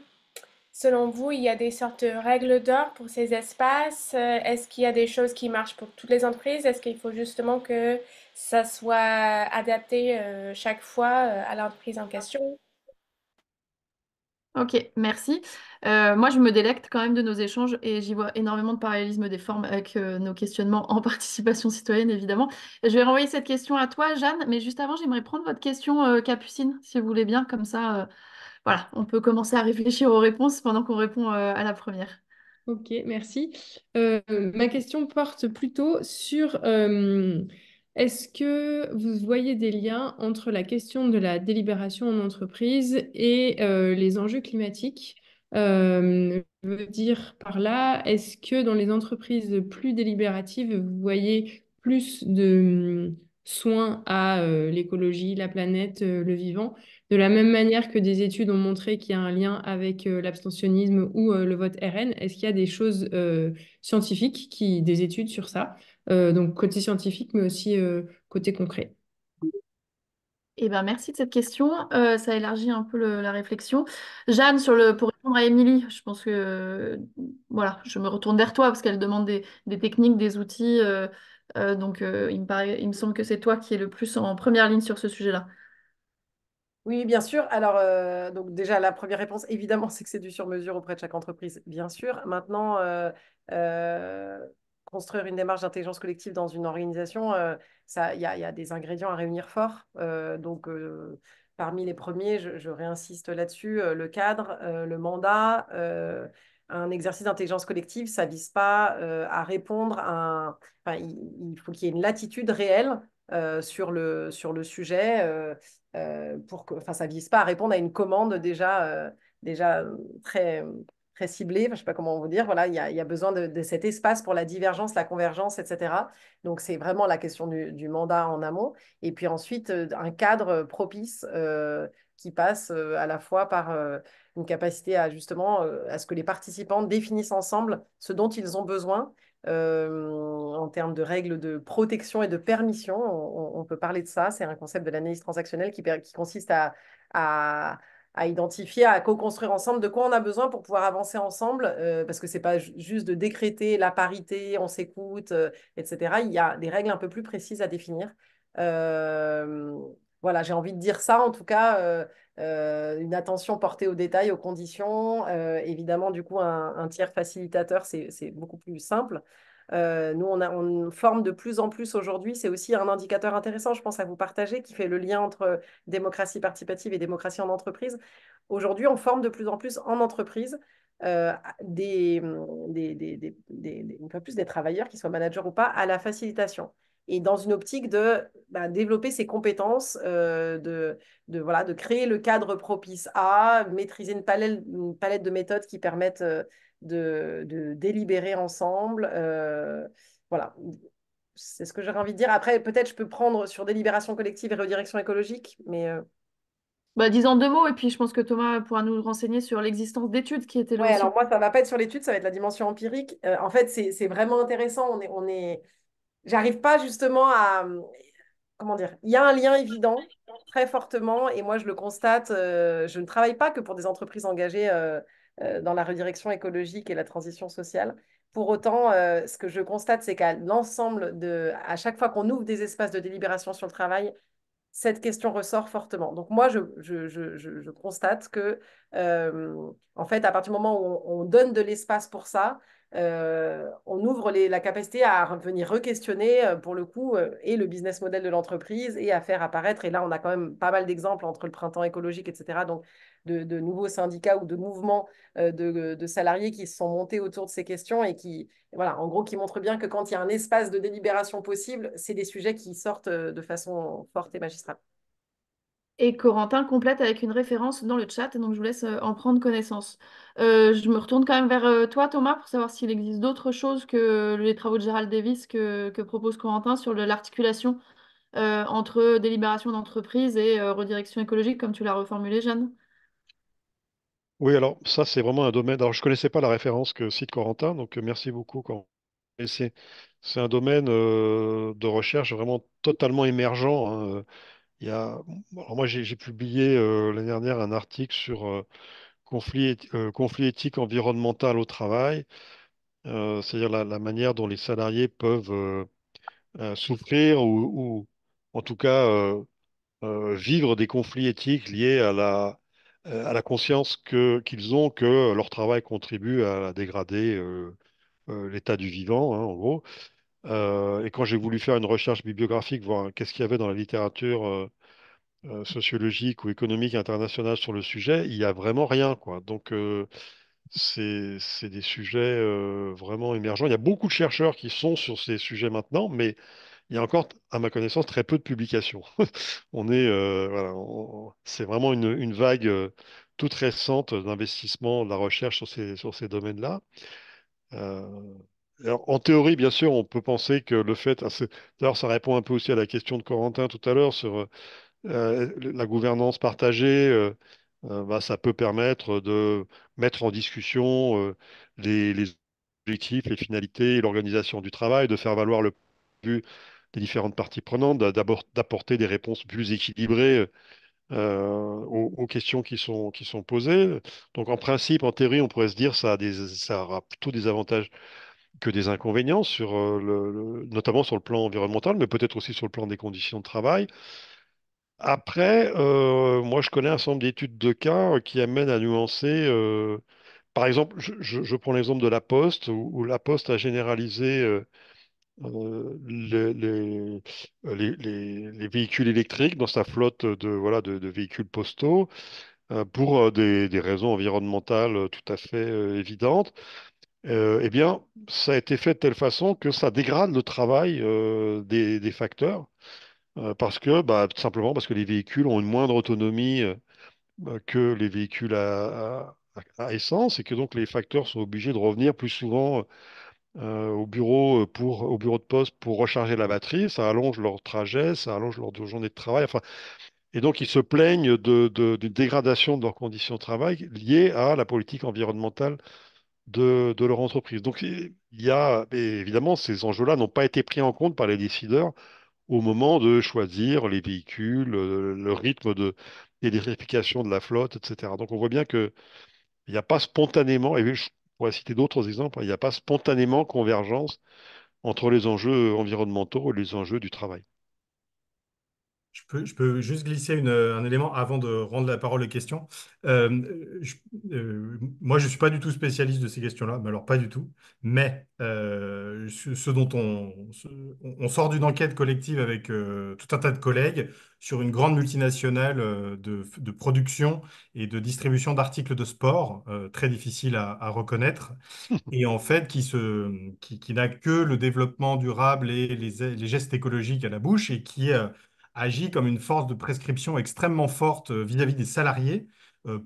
selon vous, il y a des sortes de règles d'or pour ces espaces? Est-ce qu'il y a des choses qui marchent pour toutes les entreprises? Est-ce qu'il faut justement que ça soit adapté chaque fois à l'entreprise en question? Ok, merci. Moi, je me délecte quand même de nos échanges et j'y vois énormément de parallélisme des formes avec nos questionnements en participation citoyenne, évidemment. Je vais renvoyer cette question à toi, Jeanne, mais juste avant, j'aimerais prendre votre question, Capucine, si vous voulez bien. Comme ça, voilà, on peut commencer à réfléchir aux réponses pendant qu'on répond à la première. Ok, merci. Ma question porte plutôt sur est-ce que vous voyez des liens entre la question de la délibération en entreprise et les enjeux climatiques? Je veux dire par là, est-ce que dans les entreprises plus délibératives, vous voyez plus de soins à l'écologie, la planète, le vivant? De la même manière que des études ont montré qu'il y a un lien avec l'abstentionnisme ou le vote RN, est-ce qu'il y a des choses scientifiques, des études sur ça? Donc côté scientifique, mais aussi côté concret. Eh ben, merci de cette question. Ça élargit un peu la réflexion. Jeanne, pour répondre à Émilie, je pense que voilà, je me retourne vers toi parce qu'elle demande des techniques, des outils. Donc, il me semble que c'est toi qui es le plus en première ligne sur ce sujet-là. Oui, bien sûr. Alors, donc déjà, la première réponse, évidemment, c'est que c'est du sur-mesure auprès de chaque entreprise, bien sûr. Maintenant, euh, construire une démarche d'intelligence collective dans une organisation, il y a des ingrédients à réunir forts. parmi les premiers, je réinsiste là-dessus, le cadre, le mandat, un exercice d'intelligence collective, ça ne vise pas à répondre à un... Enfin, il faut qu'il y ait une latitude réelle sur le sujet pour que... Enfin, ça ne vise pas à répondre à une commande déjà très, très ciblée. Enfin, je ne sais pas comment vous dire. Voilà, il y a besoin de cet espace pour la divergence, la convergence, etc. Donc, c'est vraiment la question du mandat en amont. Et puis ensuite, un cadre propice qui passe à la fois par une capacité à justement à ce que les participants définissent ensemble ce dont ils ont besoin en termes de règles de protection et de permission. On peut parler de ça. C'est un concept de l'analyse transactionnelle qui consiste à, à identifier, à co-construire ensemble de quoi on a besoin pour pouvoir avancer ensemble, parce que c'est pas juste de décréter la parité, on s'écoute, etc. Il y a des règles un peu plus précises à définir. Euh, voilà, j'ai envie de dire ça, en tout cas, une attention portée aux détails, aux conditions. Évidemment, du coup, un tiers facilitateur, c'est beaucoup plus simple. Nous, on forme de plus en plus aujourd'hui. C'est aussi un indicateur intéressant, je pense, à vous partager, qui fait le lien entre démocratie participative et démocratie en entreprise. Aujourd'hui, on forme de plus en plus en entreprise euh, une fois plus des travailleurs, qui soient managers ou pas, à la facilitation. Et dans une optique de développer ses compétences, voilà, de créer le cadre propice à maîtriser une palette de méthodes qui permettent de délibérer ensemble. Voilà, c'est ce que j'aurais envie de dire. Après, peut-être je peux prendre sur délibération collective et redirection écologique, mais Bah, dis en deux mots, et puis je pense que Thomas pourra nous renseigner sur l'existence d'études qui étaient là ouais, aussi. alors moi, ça va pas être sur l'étude, ça va être la dimension empirique. En fait, c'est vraiment intéressant. J'arrive pas justement à, comment dire, il y a un lien évident, très fortement, et moi je le constate, je ne travaille pas que pour des entreprises engagées dans la redirection écologique et la transition sociale. Pour autant, ce que je constate, c'est qu'à l'ensemble à chaque fois qu'on ouvre des espaces de délibération sur le travail, cette question ressort fortement. Donc moi, je constate que, en fait, à partir du moment où on donne de l'espace pour ça, on ouvre la capacité à venir re-questionner, pour le coup, et le business model de l'entreprise et à faire apparaître, et là, on a quand même pas mal d'exemples entre le printemps écologique, etc., donc de nouveaux syndicats ou de mouvements de salariés qui se sont montés autour de ces questions et qui, voilà, en gros, qui montrent bien que quand il y a un espace de délibération possible, c'est des sujets qui sortent de façon forte et magistrale. Et Corentin complète avec une référence dans le chat, donc je vous laisse en prendre connaissance. Je me retourne quand même vers toi, Thomas, pour savoir s'il existe d'autres choses que les travaux de Gérald Davis que propose Corentin sur l'articulation entre délibération d'entreprise et redirection écologique, comme tu l'as reformulé, Jeanne. Oui, alors ça, c'est vraiment un domaine. Alors, je ne connaissais pas la référence que cite Corentin, donc merci beaucoup, Corentin. Et c'est un domaine de recherche vraiment totalement émergent, hein. Alors moi, j'ai publié l'année dernière un article sur conflit éthique environnemental au travail, c'est-à-dire la manière dont les salariés peuvent souffrir ou en tout cas vivre des conflits éthiques liés à la conscience qu'ils ont que leur travail contribue à dégrader l'état du vivant, hein, en gros. Et quand j'ai voulu faire une recherche bibliographique, voir qu'est-ce qu'il y avait dans la littérature sociologique ou économique internationale sur le sujet, il n'y a vraiment rien, quoi. Donc, c'est des sujets vraiment émergents. Il y a beaucoup de chercheurs qui sont sur ces sujets maintenant, mais il y a encore, à ma connaissance, très peu de publications. Voilà, c'est vraiment une vague toute récente d'investissement, de la recherche sur ces domaines-là. Euh, alors, en théorie, bien sûr, on peut penser que le fait, d'ailleurs, ça répond un peu aussi à la question de Corentin tout à l'heure sur la gouvernance partagée, bah, ça peut permettre de mettre en discussion les objectifs, les finalités et l'organisation du travail, de faire valoir le point de vue des différentes parties prenantes, d'apporter des réponses plus équilibrées aux questions qui sont posées. Donc en principe, en théorie, on pourrait se dire ça aura plutôt des avantages que des inconvénients sur notamment sur le plan environnemental, mais peut-être aussi sur le plan des conditions de travail. Après, moi, je connais un certain nombre d'études de cas qui amènent à nuancer. Par exemple, je prends l'exemple de la Poste, où la Poste a généralisé les véhicules électriques dans sa flotte de véhicules postaux pour des raisons environnementales tout à fait évidentes. Eh bien, ça a été fait de telle façon que ça dégrade le travail des facteurs parce que, tout simplement parce que les véhicules ont une moindre autonomie que les véhicules à essence et que donc les facteurs sont obligés de revenir plus souvent au bureau de poste pour recharger la batterie. Ça allonge leur trajet, ça allonge leur journée de travail. Enfin, et donc, ils se plaignent d'une dégradation de leurs conditions de travail liées à la politique environnementale de leur entreprise. Donc, et évidemment, ces enjeux-là n'ont pas été pris en compte par les décideurs au moment de choisir les véhicules, le rythme d'électrification de la flotte, etc. Donc, on voit bien qu'il n'y a pas spontanément, et je pourrais citer d'autres exemples, hein, il n'y a pas spontanément convergence entre les enjeux environnementaux et les enjeux du travail. Je peux juste glisser un élément avant de rendre la parole aux questions. Je- Moi, je ne suis pas du tout spécialiste de ces questions-là, mais alors pas du tout. Mais ce dont on sort d'une enquête collective avec tout un tas de collègues sur une grande multinationale de production et de distribution d'articles de sport, très difficile à reconnaître, et en fait qui n'a que le développement durable et les gestes écologiques à la bouche et qui agit comme une force de prescription extrêmement forte vis-à-vis des salariés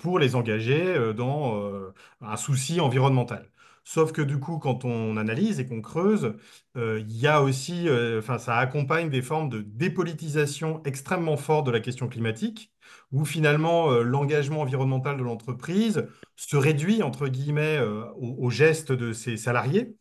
pour les engager dans un souci environnemental. Sauf que du coup, quand on analyse et qu'on creuse, il y a aussi, enfin, ça accompagne des formes de dépolitisation extrêmement forte de la question climatique, où finalement l'engagement environnemental de l'entreprise se réduit, entre guillemets, aux gestes de ses salariés.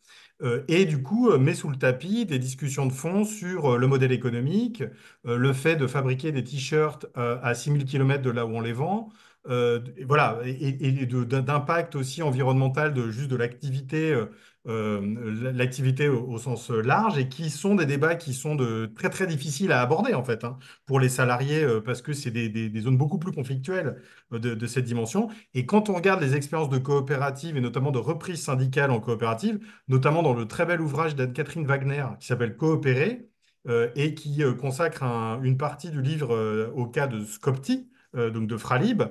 Et du coup, met sous le tapis des discussions de fond sur le modèle économique, le fait de fabriquer des t-shirts à 6000 km de là où on les vend, et voilà, et d'impact aussi environnemental de juste de l'activité, l'activité au sens large, et qui sont des débats qui sont très très difficiles à aborder en fait, hein, pour les salariés, parce que c'est des zones beaucoup plus conflictuelles de cette dimension. Et quand on regarde les expériences de coopératives et notamment de reprise syndicale en coopérative, notamment dans le très bel ouvrage d'Anne-Catherine Wagner qui s'appelle Coopérer, et qui consacre une partie du livre au cas de Scopti, donc de Fralib.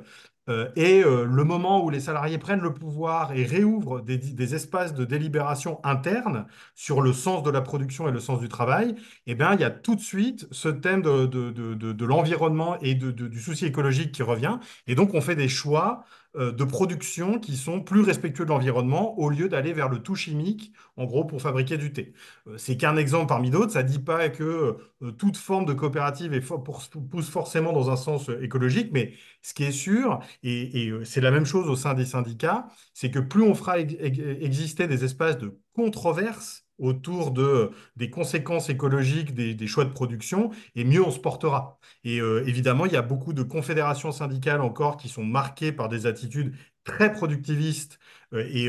Et le moment où les salariés prennent le pouvoir et réouvrent des espaces de délibération interne sur le sens de la production et le sens du travail, eh bien, il y a tout de suite ce thème de l'environnement et du souci écologique qui revient. Et donc, on fait des choix de production qui sont plus respectueux de l'environnement au lieu d'aller vers le tout chimique, en gros, pour fabriquer du thé. C'est qu'un exemple parmi d'autres. Ça ne dit pas que toute forme de coopérative pousse forcément dans un sens écologique, mais ce qui est sûr, et c'est la même chose au sein des syndicats, c'est que plus on fera exister des espaces de controverse autour des conséquences écologiques des choix de production, et mieux on se portera. Et évidemment, il y a beaucoup de confédérations syndicales encore qui sont marquées par des attitudes très productivistes et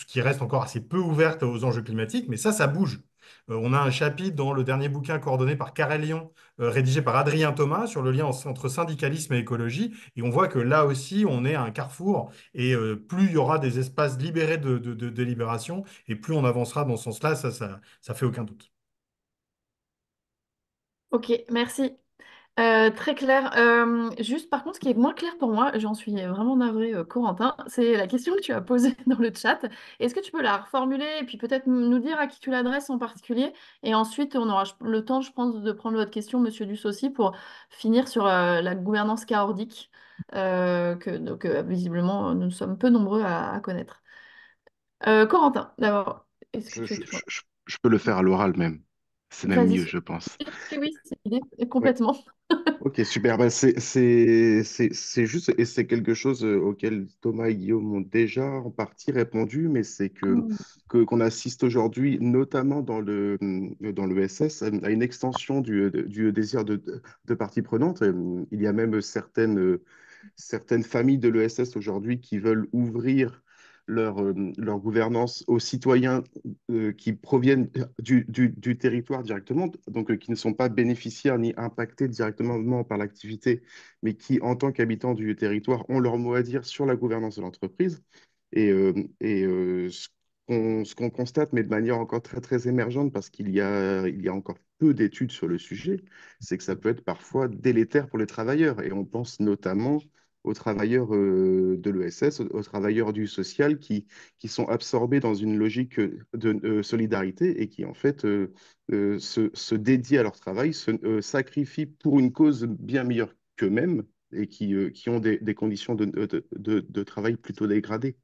qui restent encore assez peu ouvertes aux enjeux climatiques, mais ça bouge. On a un chapitre dans le dernier bouquin coordonné par Carel Lyon, rédigé par Adrien Thomas, sur le lien entre syndicalisme et écologie. Et on voit que là aussi, on est à un carrefour. Et plus il y aura des espaces libérés de délibération, et plus on avancera dans ce sens-là, ça fait aucun doute. Ok, merci. Très clair. Juste par contre, ce qui est moins clair pour moi, j'en suis vraiment navrée, Corentin, c'est la question que tu as posée dans le chat. Est-ce que tu peux la reformuler et puis peut-être nous dire à qui tu l'adresses en particulier? Et ensuite, on aura le temps, je pense, de prendre votre question, Monsieur Dussaucy, pour finir sur la gouvernance chaotique visiblement nous sommes peu nombreux à connaître. Corentin, d'abord, est-ce que Je, tu veux je- te... je- je peux le faire à l'oral même. C'est même Vas-y. mieux, je pense. Oui, oui, c'est l'idée, Oui. complètement. Ok, super. Bah, c'est juste, et c'est quelque chose auquel Thomas et Guillaume ont déjà en partie répondu, mais c'est Mm. qu'on assiste aujourd'hui, notamment dans le SS, à une extension du désir de parties prenantes. Il y a même certaines familles de l'ESS aujourd'hui qui veulent ouvrir leur gouvernance aux citoyens qui proviennent du territoire directement, donc qui ne sont pas bénéficiaires ni impactés directement par l'activité, mais qui, en tant qu'habitants du territoire, ont leur mot à dire sur la gouvernance de l'entreprise. Et ce ce qu'on constate, mais de manière encore très, très émergente, parce il y a encore peu d'études sur le sujet, c'est que ça peut être parfois délétère pour les travailleurs. Et on pense notamment aux travailleurs de l'ESS, aux travailleurs du social qui sont absorbés dans une logique de solidarité et qui, en fait, se dédient à leur travail, se sacrifient pour une cause bien meilleure qu'eux-mêmes et qui ont des conditions de travail plutôt dégradées.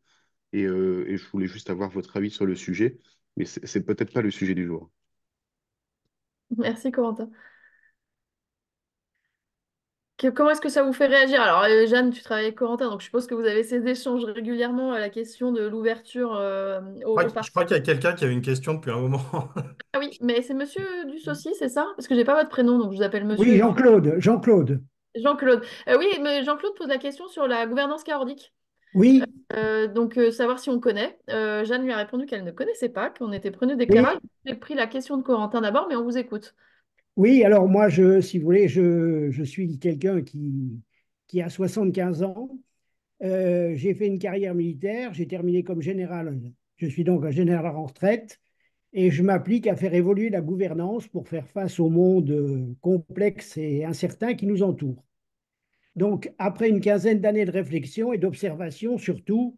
Et je voulais juste avoir votre avis sur le sujet, mais c'est peut-être pas le sujet du jour. Merci, Corentin. Comment est-ce que ça vous fait réagir? Alors, Jeanne, tu travailles avec Corentin, donc je suppose que vous avez ces échanges régulièrement à la question de l'ouverture aux Je crois qu'il y a quelqu'un qui a une question depuis un moment. Ah oui, mais c'est Monsieur Dussaucy, c'est ça? Parce que j'ai pas votre prénom, donc je vous appelle Monsieur Oui, et Jean-Claude, Jean-Claude. Jean-Claude. Oui, mais Jean-Claude pose la question sur la gouvernance chaotique. Oui, Donc, savoir si on connaît. Jeanne lui a répondu qu'elle ne connaissait pas, qu'on était preneur oui, d'éclairage. J'ai pris la question de Corentin d'abord, mais on vous écoute. oui. Alors moi, si vous voulez, je suis quelqu'un qui a 75 ans. J'ai fait une carrière militaire. J'ai terminé comme général. Je suis donc un général en retraite et je m'applique à faire évoluer la gouvernance pour faire face au monde complexe et incertain qui nous entoure. Donc, après une quinzaine d'années de réflexion et d'observation, surtout,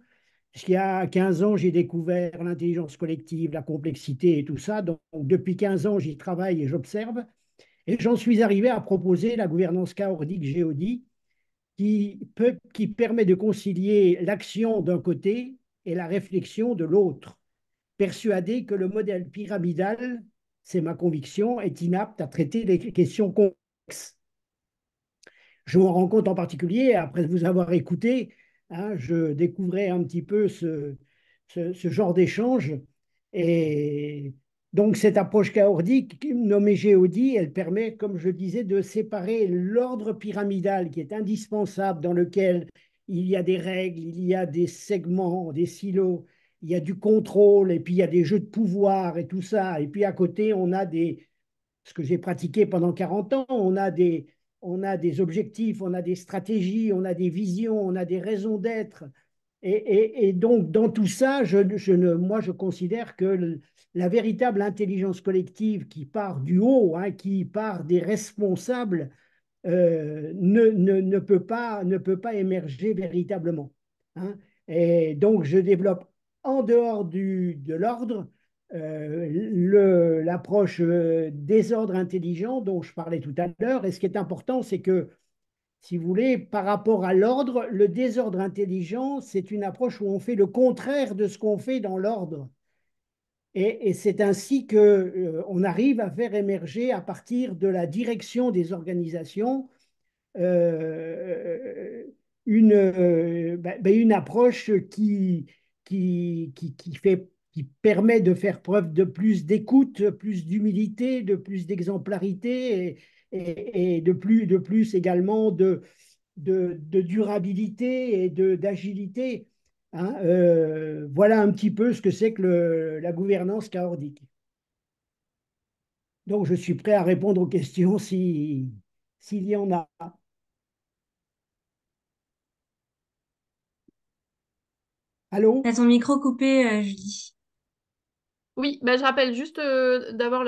parce qu'il y a 15 ans, j'ai découvert l'intelligence collective, la complexité et tout ça. Donc, depuis 15 ans, j'y travaille et j'observe. Et j'en suis arrivé à proposer la gouvernance chaotique GODI, qui permet de concilier l'action d'un côté et la réflexion de l'autre, persuadé que le modèle pyramidal, c'est ma conviction, est inapte à traiter les questions complexes. Je m'en rends compte en particulier, après vous avoir écouté, hein, je découvrais un petit peu ce genre d'échange. Et donc, cette approche chaotique, nommée Géodie, elle permet, comme je disais, de séparer l'ordre pyramidal qui est indispensable, dans lequel il y a des règles, il y a des segments, des silos, il y a du contrôle, et puis il y a des jeux de pouvoir et tout ça. Et puis à côté, on a ce que j'ai pratiqué pendant 40 ans, on a des objectifs, on a des stratégies, on a des visions, on a des raisons d'être. Et donc, dans tout ça, moi, je considère que la véritable intelligence collective qui part du haut, hein, qui part des responsables, ne peut pas émerger véritablement, hein. Et donc, je développe en dehors de l'ordre l'approche désordre intelligent dont je parlais tout à l'heure. Et ce qui est important, c'est que, si vous voulez, par rapport à l'ordre, le désordre intelligent, c'est une approche où on fait le contraire de ce qu'on fait dans l'ordre. Et c'est ainsi que on arrive à faire émerger à partir de la direction des organisations euh, une approche qui permet de faire preuve de plus d'écoute, plus d'humilité, de plus d'exemplarité et de plus également de durabilité et d'agilité. Hein. Voilà un petit peu ce que c'est que la gouvernance chaotique. Donc, je suis prêt à répondre aux questions s'il y en a. Allô? T'as ton micro coupé, Julie. Oui, bah, je rappelle juste d'abord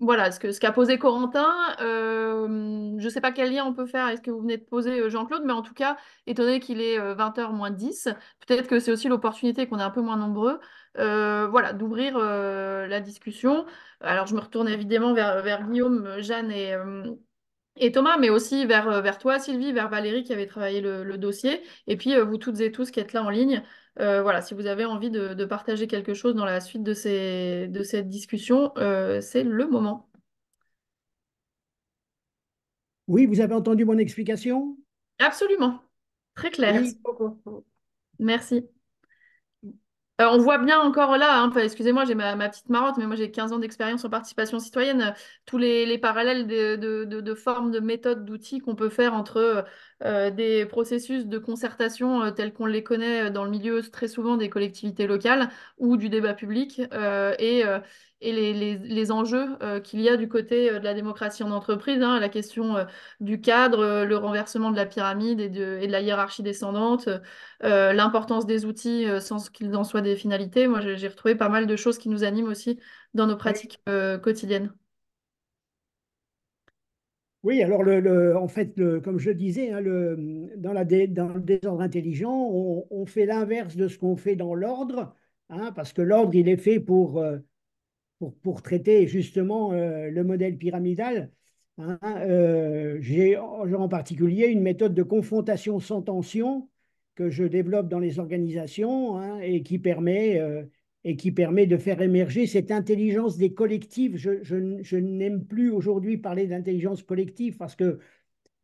voilà, ce qu'a posé Corentin. Je ne sais pas quel lien on peut faire avec ce que vous venez de poser, Jean-Claude, mais en tout cas, étant donné qu'il est 20h moins 10, peut-être que c'est aussi l'opportunité qu'on est un peu moins nombreux, voilà, d'ouvrir la discussion. Alors, je me retourne évidemment vers Guillaume, Jeanne et Thomas, mais aussi vers toi, Sylvie, vers Valérie qui avait travaillé le dossier, et puis vous toutes et tous qui êtes là en ligne. Voilà, si vous avez envie de partager quelque chose dans la suite de cette discussion, c'est le moment. Oui, vous avez entendu mon explication? Absolument. Très clair. Oui, Merci beaucoup. Merci. On voit bien encore là, hein, enfin, excusez-moi, j'ai ma petite marotte, mais moi j'ai 15 ans d'expérience en participation citoyenne, tous les parallèles de formes, de méthodes, d'outils qu'on peut faire entre des processus de concertation tels qu'on les connaît dans le milieu très souvent des collectivités locales ou du débat public et les enjeux qu'il y a du côté de la démocratie en entreprise, hein, la question du cadre, le renversement de la pyramide et de la hiérarchie descendante, l'importance des outils sans qu'ils en soient des finalités. Moi, j'ai retrouvé pas mal de choses qui nous animent aussi dans nos Oui, pratiques quotidiennes. oui, alors en fait, comme je disais, hein, dans le désordre intelligent, on fait l'inverse de ce qu'on fait dans l'ordre, hein, parce que l'ordre, il est fait pour traiter justement le modèle pyramidal. Hein. J'ai en particulier une méthode de confrontation sans tension que je développe dans les organisations, hein, et qui permet de faire émerger cette intelligence des collectifs. Je n'aime plus aujourd'hui parler d'intelligence collective parce que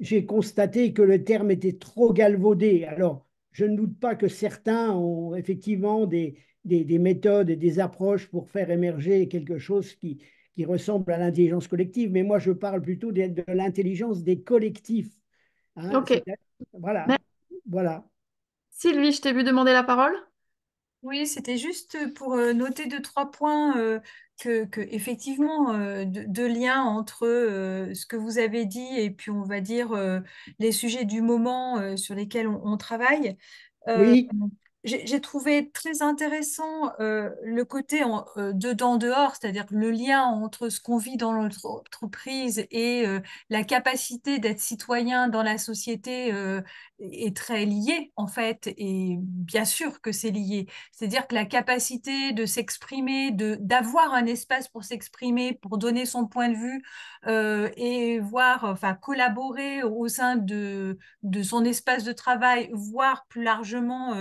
j'ai constaté que le terme était trop galvaudé. Alors, je ne doute pas que certains ont effectivement des méthodes et des approches pour faire émerger quelque chose qui ressemble à l'intelligence collective, mais moi, je parle plutôt de l'intelligence des collectifs. Hein, Ok. voilà, Mais- voilà. Sylvie, je t'ai vu demander la parole? Oui, c'était juste pour noter deux, trois points effectivement, de lien entre ce que vous avez dit et puis on va dire les sujets du moment sur lesquels on travaille. Euh, Oui, j'ai trouvé très intéressant le côté dedans-dehors, c'est-à-dire le lien entre ce qu'on vit dans notre entreprise et la capacité d'être citoyen dans la société est très liée en fait, et bien sûr que c'est lié. C'est-à-dire que la capacité de s'exprimer, d'avoir un espace pour s'exprimer, pour donner son point de vue et voir, enfin collaborer au sein de son espace de travail, voire plus largement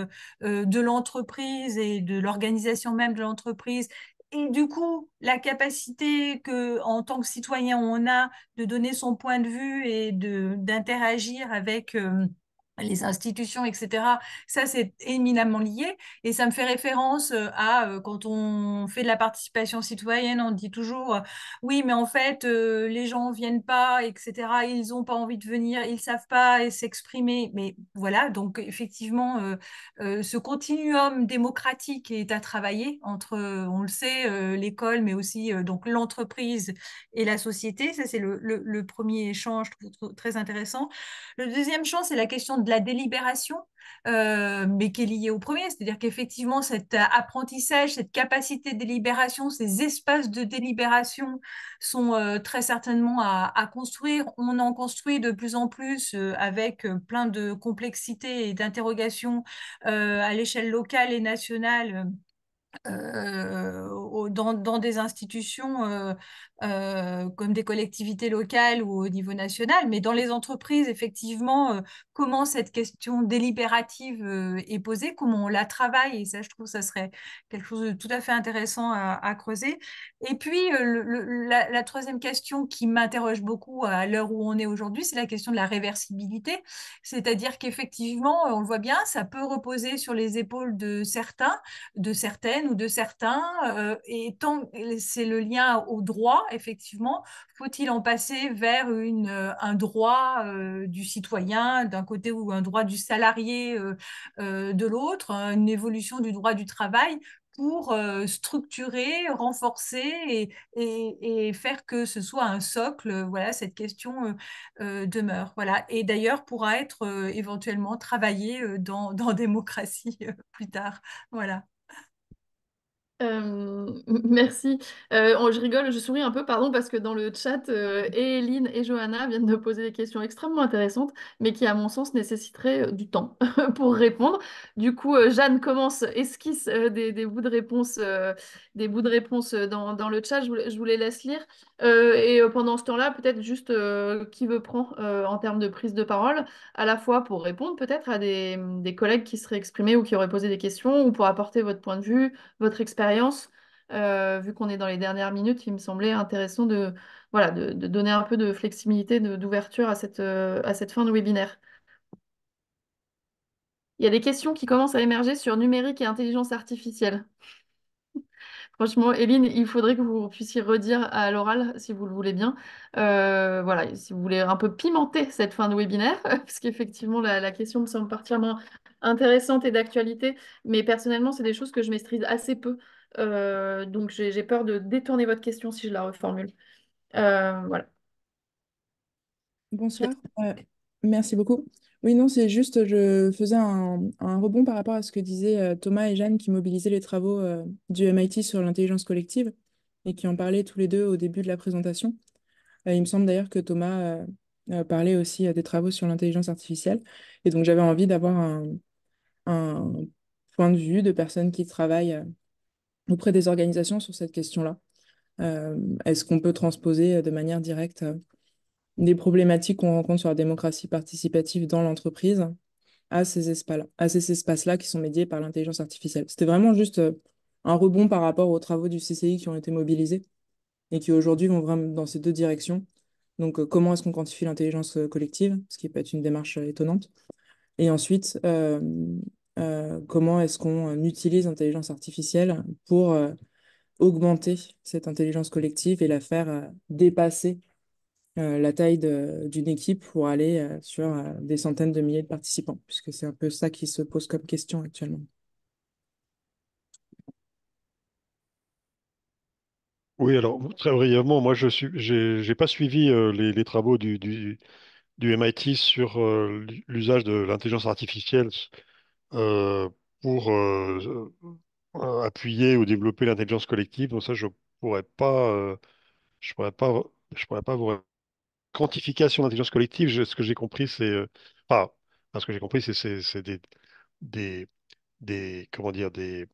de l'entreprise et de l'organisation même de l'entreprise. Et du coup, la capacité que, en tant que citoyen, on a de donner son point de vue et d'interagir avec les institutions, etc. Ça, c'est éminemment lié. Et ça me fait référence à quand on fait de la participation citoyenne, on dit toujours, oui, mais en fait, les gens viennent pas, etc. Ils ont pas envie de venir, ils savent pas s'exprimer. Mais voilà, donc effectivement, ce continuum démocratique est à travailler entre, on le sait, l'école, mais aussi donc l'entreprise et la société. Ça, c'est le premier échange, je trouve très intéressant. Le deuxième champ, c'est la question de la délibération, mais qui est liée au premier, c'est-à-dire qu'effectivement, cet apprentissage, cette capacité de délibération, ces espaces de délibération sont très certainement à construire. On en construit de plus en plus avec plein de complexités et d'interrogations à l'échelle locale et nationale dans des institutions comme des collectivités locales ou au niveau national, mais dans les entreprises, effectivement, comment cette question délibérative est posée, comment on la travaille, et ça, je trouve, ça serait quelque chose de tout à fait intéressant à creuser. Et puis, la troisième question qui m'interroge beaucoup à l'heure où on est aujourd'hui, c'est la question de la réversibilité, c'est-à-dire qu'effectivement, on le voit bien, ça peut reposer sur les épaules de certaines ou de certains, et tant c'est le lien au droit, effectivement, faut-il en passer vers un droit du citoyen d'un côté ou un droit du salarié de l'autre, hein, une évolution du droit du travail pour structurer, renforcer et faire que ce soit un socle. Voilà, cette question demeure. Voilà. Et d'ailleurs pourra être éventuellement travaillée dans démocratie plus tard. Voilà. Merci. Je rigole, je souris un peu, pardon, parce que dans le chat, et Eline et Johanna viennent de poser des questions extrêmement intéressantes, mais qui, à mon sens, nécessiteraient du temps pour répondre. Du coup, Jeanne commence, esquisse des bouts de réponse, dans le chat. Je vous les laisse lire. Pendant ce temps-là, peut-être juste qui veut prendre en termes de prise de parole, à la fois pour répondre peut-être à des collègues qui seraient exprimés ou qui auraient posé des questions, ou pour apporter votre point de vue, votre expérience. Vu qu'on est dans les dernières minutes, il me semblait intéressant voilà, de donner un peu de flexibilité, d'ouverture à cette fin de webinaire. Il y a des questions qui commencent à émerger sur numérique et intelligence artificielle. Franchement, Eline, il faudrait que vous puissiez redire à l'oral, si vous le voulez bien. Voilà, si vous voulez un peu pimenter cette fin de webinaire, parce qu'effectivement, la question me semble particulièrement intéressantes et d'actualité, mais personnellement, c'est des choses que je maîtrise assez peu. Donc j'ai peur de détourner votre question si je la reformule. Voilà. Bonsoir. Merci beaucoup. Oui, non, c'est juste, je faisais un rebond par rapport à ce que disaient Thomas et Jeanne qui mobilisaient les travaux du MIT sur l'intelligence collective et qui en parlaient tous les deux au début de la présentation. Il me semble d'ailleurs que Thomas parlait aussi des travaux sur l'intelligence artificielle. Et donc, j'avais envie d'avoir un point de vue de personnes qui travaillent auprès des organisations sur cette question-là. Est-ce qu'on peut transposer de manière directe des problématiques qu'on rencontre sur la démocratie participative dans l'entreprise à ces espaces-là, à ces espaces-là qui sont médiés par l'intelligence artificielle? C'était vraiment juste un rebond par rapport aux travaux du CCI qui ont été mobilisés et qui aujourd'hui vont vraiment dans ces deux directions. Donc, comment est-ce qu'on quantifie l'intelligence collective, ce qui peut être une démarche étonnante. Et ensuite, comment est-ce qu'on utilise l'intelligence artificielle pour augmenter cette intelligence collective et la faire dépasser la taille d'une équipe pour aller sur des centaines de milliers de participants, puisque c'est un peu ça qui se pose comme question actuellement. Oui, alors très brièvement, moi j'ai pas suivi les travaux du MIT sur l'usage de l'intelligence artificielle euh, pour appuyer ou développer l'intelligence collective. Donc ça, pourrais pas, je pourrais pas, je pourrais pas vous quantification d'intelligence collective. Ce que j'ai compris, c'est enfin, ce que j'ai compris, c'est des, comment dire, des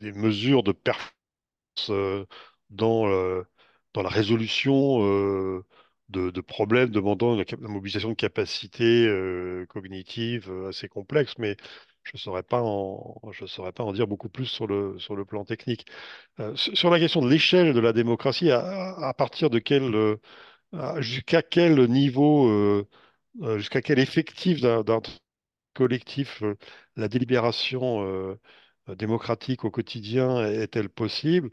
mesures de performance euh, dans, euh, dans la résolution de problèmes demandant la mobilisation de capacités cognitives assez complexes, mais je saurais pas en dire beaucoup plus sur le plan technique. Sur la question de l'échelle de la démocratie, à partir de jusqu'à quel niveau, jusqu'à quel effectif d'un collectif la délibération démocratique au quotidien est-elle possible?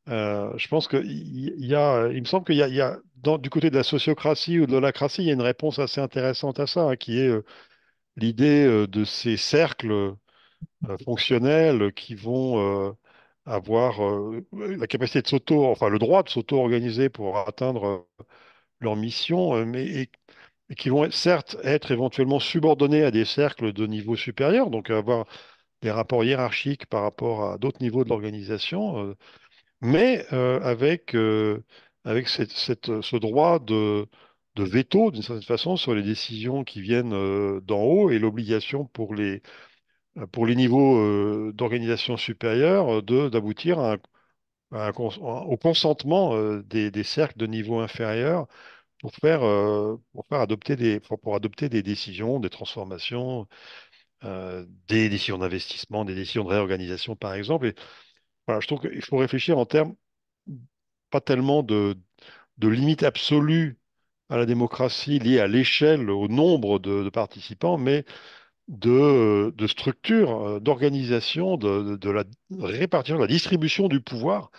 Je pense il me semble il y a du côté de la sociocratie ou de l'holacratie, il y a une réponse assez intéressante à ça, hein, qui est l'idée de ces cercles fonctionnels qui vont avoir la capacité de enfin le droit de s'auto-organiser pour atteindre leur mission, et qui vont certes être éventuellement subordonnés à des cercles de niveau supérieur, donc avoir des rapports hiérarchiques par rapport à d'autres niveaux de l'organisation, mais avec ce droit de veto, d'une certaine façon, sur les décisions qui viennent d'en haut et l'obligation pour les niveaux d'organisation supérieure d'aboutir au consentement des cercles de niveau inférieur pour faire adopter pour adopter des décisions, des transformations, des décisions d'investissement, des décisions de réorganisation, par exemple. Et voilà, je trouve qu'il faut réfléchir en termes pas tellement de limite absolue à la démocratie liée à l'échelle, au nombre de participants, mais de structure, d'organisation, de la répartition, de la distribution du pouvoir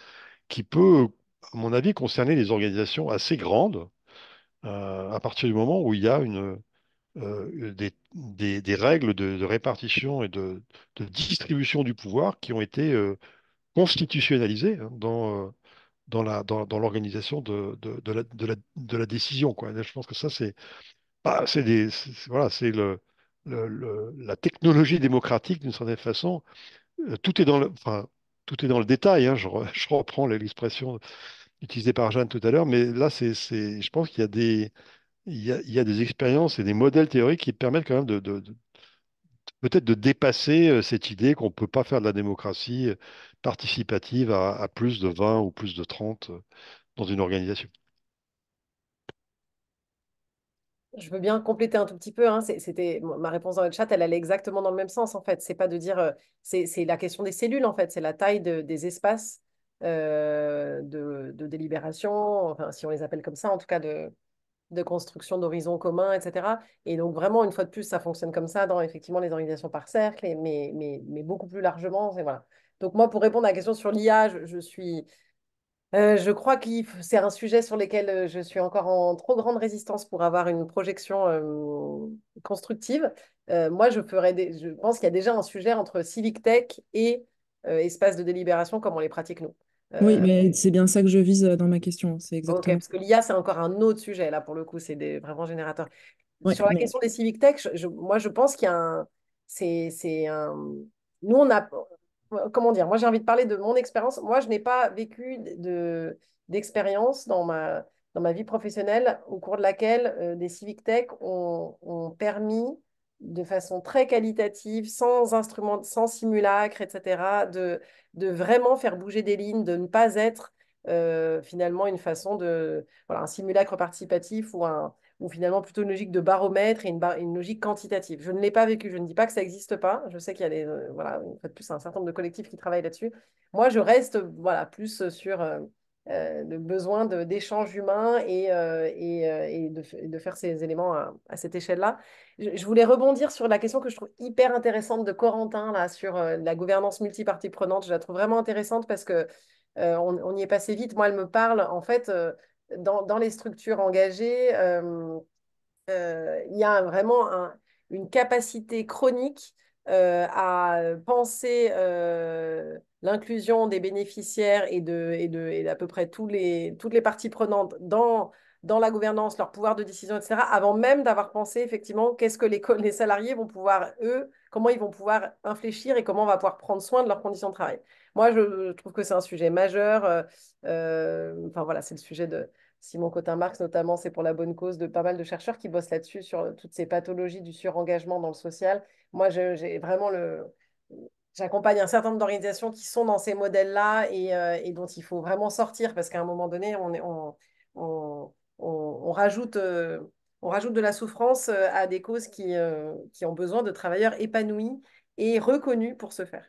qui peut, à mon avis, concerner des organisations assez grandes à partir du moment où il y a des règles de répartition et de distribution du pouvoir qui ont été constitutionnalisées, hein, dans l'organisation de la décision, quoi. Et je pense que ça, voilà, c'est la technologie démocratique d'une certaine façon. Tout est enfin, tout est dans le détail, hein. Je reprends l'expression utilisée par Jeanne tout à l'heure, mais là, je pense qu'il y a il y a des expériences et des modèles théoriques qui permettent quand même peut-être de dépasser cette idée qu'on ne peut pas faire de la démocratie participative à plus de 20 ou plus de 30 dans une organisation. Je veux bien compléter un tout petit peu, hein. C'était ma réponse dans le chat, elle allait exactement dans le même sens en fait. C'est pas de dire, c'est la question des cellules en fait, c'est la taille des espaces de délibération, enfin si on les appelle comme ça, en tout cas de construction d'horizons communs, etc. Et donc vraiment une fois de plus, ça fonctionne comme ça dans effectivement les organisations par cercle, mais beaucoup plus largement, voilà. Donc moi, pour répondre à la question sur l'IA, je crois que c'est un sujet sur lequel je suis encore en trop grande résistance pour avoir une projection constructive. Moi, je pense qu'il y a déjà un sujet entre civic tech et espace de délibération comme on les pratique nous. Oui, Euh, mais c'est bien ça que je vise dans ma question, c'est ok, exactement parce que l'IA, c'est encore un autre sujet, là, pour le coup, c'est vraiment générateur. ça. Sur la Ouais, question des civic tech, moi, je pense qu'il y a un. C'est un. Nous, on a. Comment dire? Moi, j'ai envie de parler de mon expérience. Moi, je n'ai pas vécu d'expérience dans ma vie professionnelle au cours de laquelle des civic tech ont permis de façon très qualitative, sans instrument, sans simulacre, etc., de vraiment faire bouger des lignes, de ne pas être finalement une façon de. Voilà, un simulacre participatif ou finalement plutôt une logique de baromètre et une logique quantitative. Je ne l'ai pas vécu, je ne dis pas que ça n'existe pas. Je sais qu'il y a voilà, une fois de plus, un certain nombre de collectifs qui travaillent là-dessus. Moi, je reste voilà, plus sur le besoin d'échanges humains et de faire ces éléments à cette échelle-là. Je voulais rebondir sur la question que je trouve hyper intéressante de Corentin là, sur la gouvernance multipartie prenante. Je la trouve vraiment intéressante parce que on y est passé vite. Moi, elle me parle en fait dans les structures engagées. Il y a vraiment une capacité chronique à penser l'inclusion des bénéficiaires et d'à peu près toutes les parties prenantes dans la gouvernance, leur pouvoir de décision, etc., avant même d'avoir pensé effectivement qu'est-ce que les salariés vont pouvoir, eux, comment ils vont pouvoir infléchir et comment on va pouvoir prendre soin de leurs conditions de travail. Moi, je trouve que c'est un sujet majeur. Enfin, voilà, c'est le sujet de Simon Cotin-Marx, notamment, c'est pour la bonne cause de pas mal de chercheurs qui bossent là-dessus, sur toutes ces pathologies du surengagement dans le social. Moi, j'ai vraiment j'accompagne un certain nombre d'organisations qui sont dans ces modèles-là et dont il faut vraiment sortir parce qu'à un moment donné, on rajoute, on rajoute de la souffrance à des causes qui ont besoin de travailleurs épanouis et reconnus pour ce faire.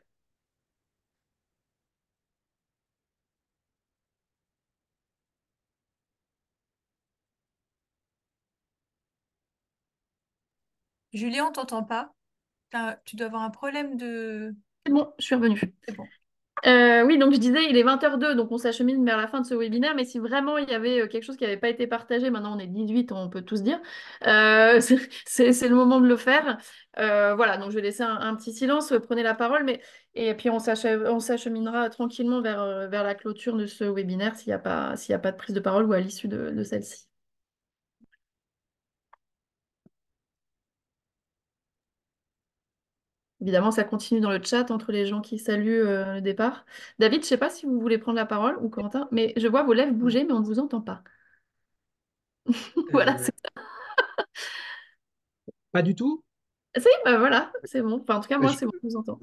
Julien, on t'entend pas. Tu dois avoir un problème de... C'est bon, je suis revenue. C'est bon. Oui, donc je disais, il est 20h02, donc on s'achemine vers la fin de ce webinaire, mais si vraiment il y avait quelque chose qui n'avait pas été partagé, maintenant on est 18, on peut tous dire, c'est le moment de le faire. Voilà, donc je vais laisser un petit silence, prenez la parole, et puis on s'acheminera tranquillement vers la clôture de ce webinaire s'il y a pas de prise de parole ou à l'issue de celle-ci. Évidemment, ça continue dans le chat entre les gens qui saluent le départ. David, je ne sais pas si vous voulez prendre la parole ou Quentin, mais je vois vos lèvres bouger, mais on ne vous entend pas. Voilà, Euh, Pas du tout. bah voilà, c'est bon. Enfin, en tout cas, moi, Je, c'est bon, je vous entends.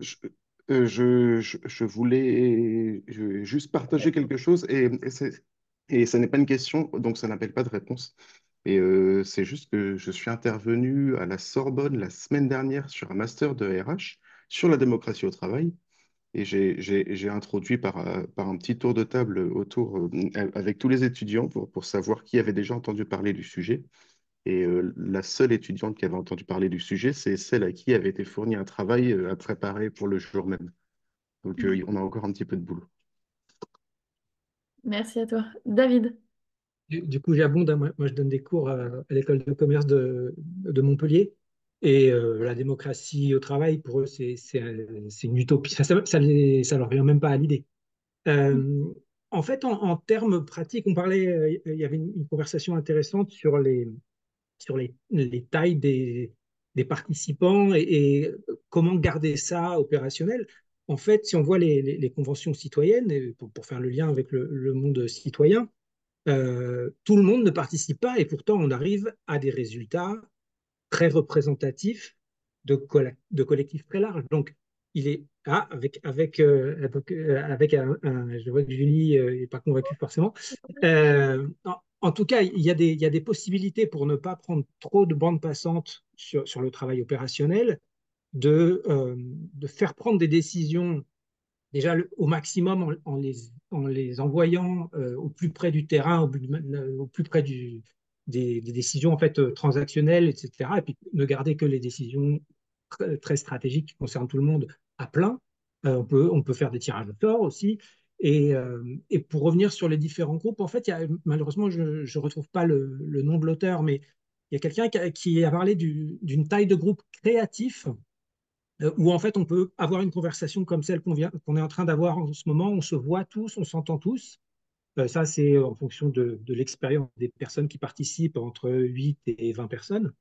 je voulais juste partager quelque chose et ça n'est pas une question, donc ça n'appelle pas de réponse. Et c'est juste que je suis intervenu à la Sorbonne la semaine dernière sur un master de RH sur la démocratie au travail. Et j'ai introduit par un petit tour de table autour avec tous les étudiants pour savoir qui avait déjà entendu parler du sujet. Et la seule étudiante qui avait entendu parler du sujet, c'est celle à qui avait été fourni un travail à préparer pour le jour même. Donc, on a encore un petit peu de boulot. Merci à toi. David. Du coup, j'abonde, hein. Moi, je donne des cours à l'école de commerce de Montpellier. Et la démocratie au travail, pour eux, c'est une utopie. Ça leur vient même pas à l'idée. Euh, En fait, en termes pratiques, on parlait, il y avait une conversation intéressante sur les tailles des participants et comment garder ça opérationnel. En fait, si on voit les conventions citoyennes, et pour faire le lien avec le monde citoyen, tout le monde ne participe pas et pourtant on arrive à des résultats très représentatifs de collectifs très larges. Donc, il est avec je vois que Julie n'est pas convaincue forcément. En tout cas, il y a des possibilités pour ne pas prendre trop de bandes passantes sur le travail opérationnel, de faire prendre des décisions déjà au maximum en les envoyant au plus près du terrain, au plus près des décisions en fait transactionnelles, etc. Et puis ne garder que les décisions très stratégiques qui concernent tout le monde à plein. On peut faire des tirages au sort aussi. Et pour revenir sur les différents groupes, en fait, malheureusement, je ne retrouve pas le nom de l'auteur, mais Il y a quelqu'un qui a parlé d'une taille de groupe créatif où en fait on peut avoir une conversation comme celle qu'on est en train d'avoir en ce moment. On se voit tous, on s'entend tous. Ça, c'est en fonction de l'expérience des personnes qui participent, entre 8 et 20 personnes.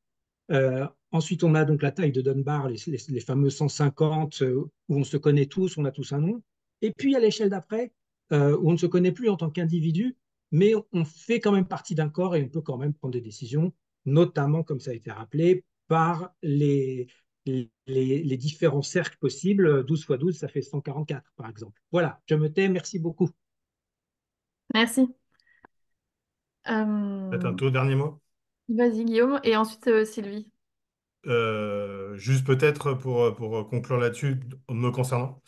Ensuite, on a donc la taille de Dunbar, les fameux 150, où on se connaît tous, on a tous un nom. Et puis, à l'échelle d'après, où on ne se connaît plus en tant qu'individu, mais on fait quand même partie d'un corps et on peut quand même prendre des décisions, notamment, comme ça a été rappelé, par les différents cercles possibles. 12 fois 12, ça fait 144, par exemple. Voilà, je me tais, merci beaucoup. Merci. Peut-être un Euh, tout dernier mot. Vas-y, Guillaume, et ensuite Sylvie. Juste peut-être pour conclure là-dessus, me concernant,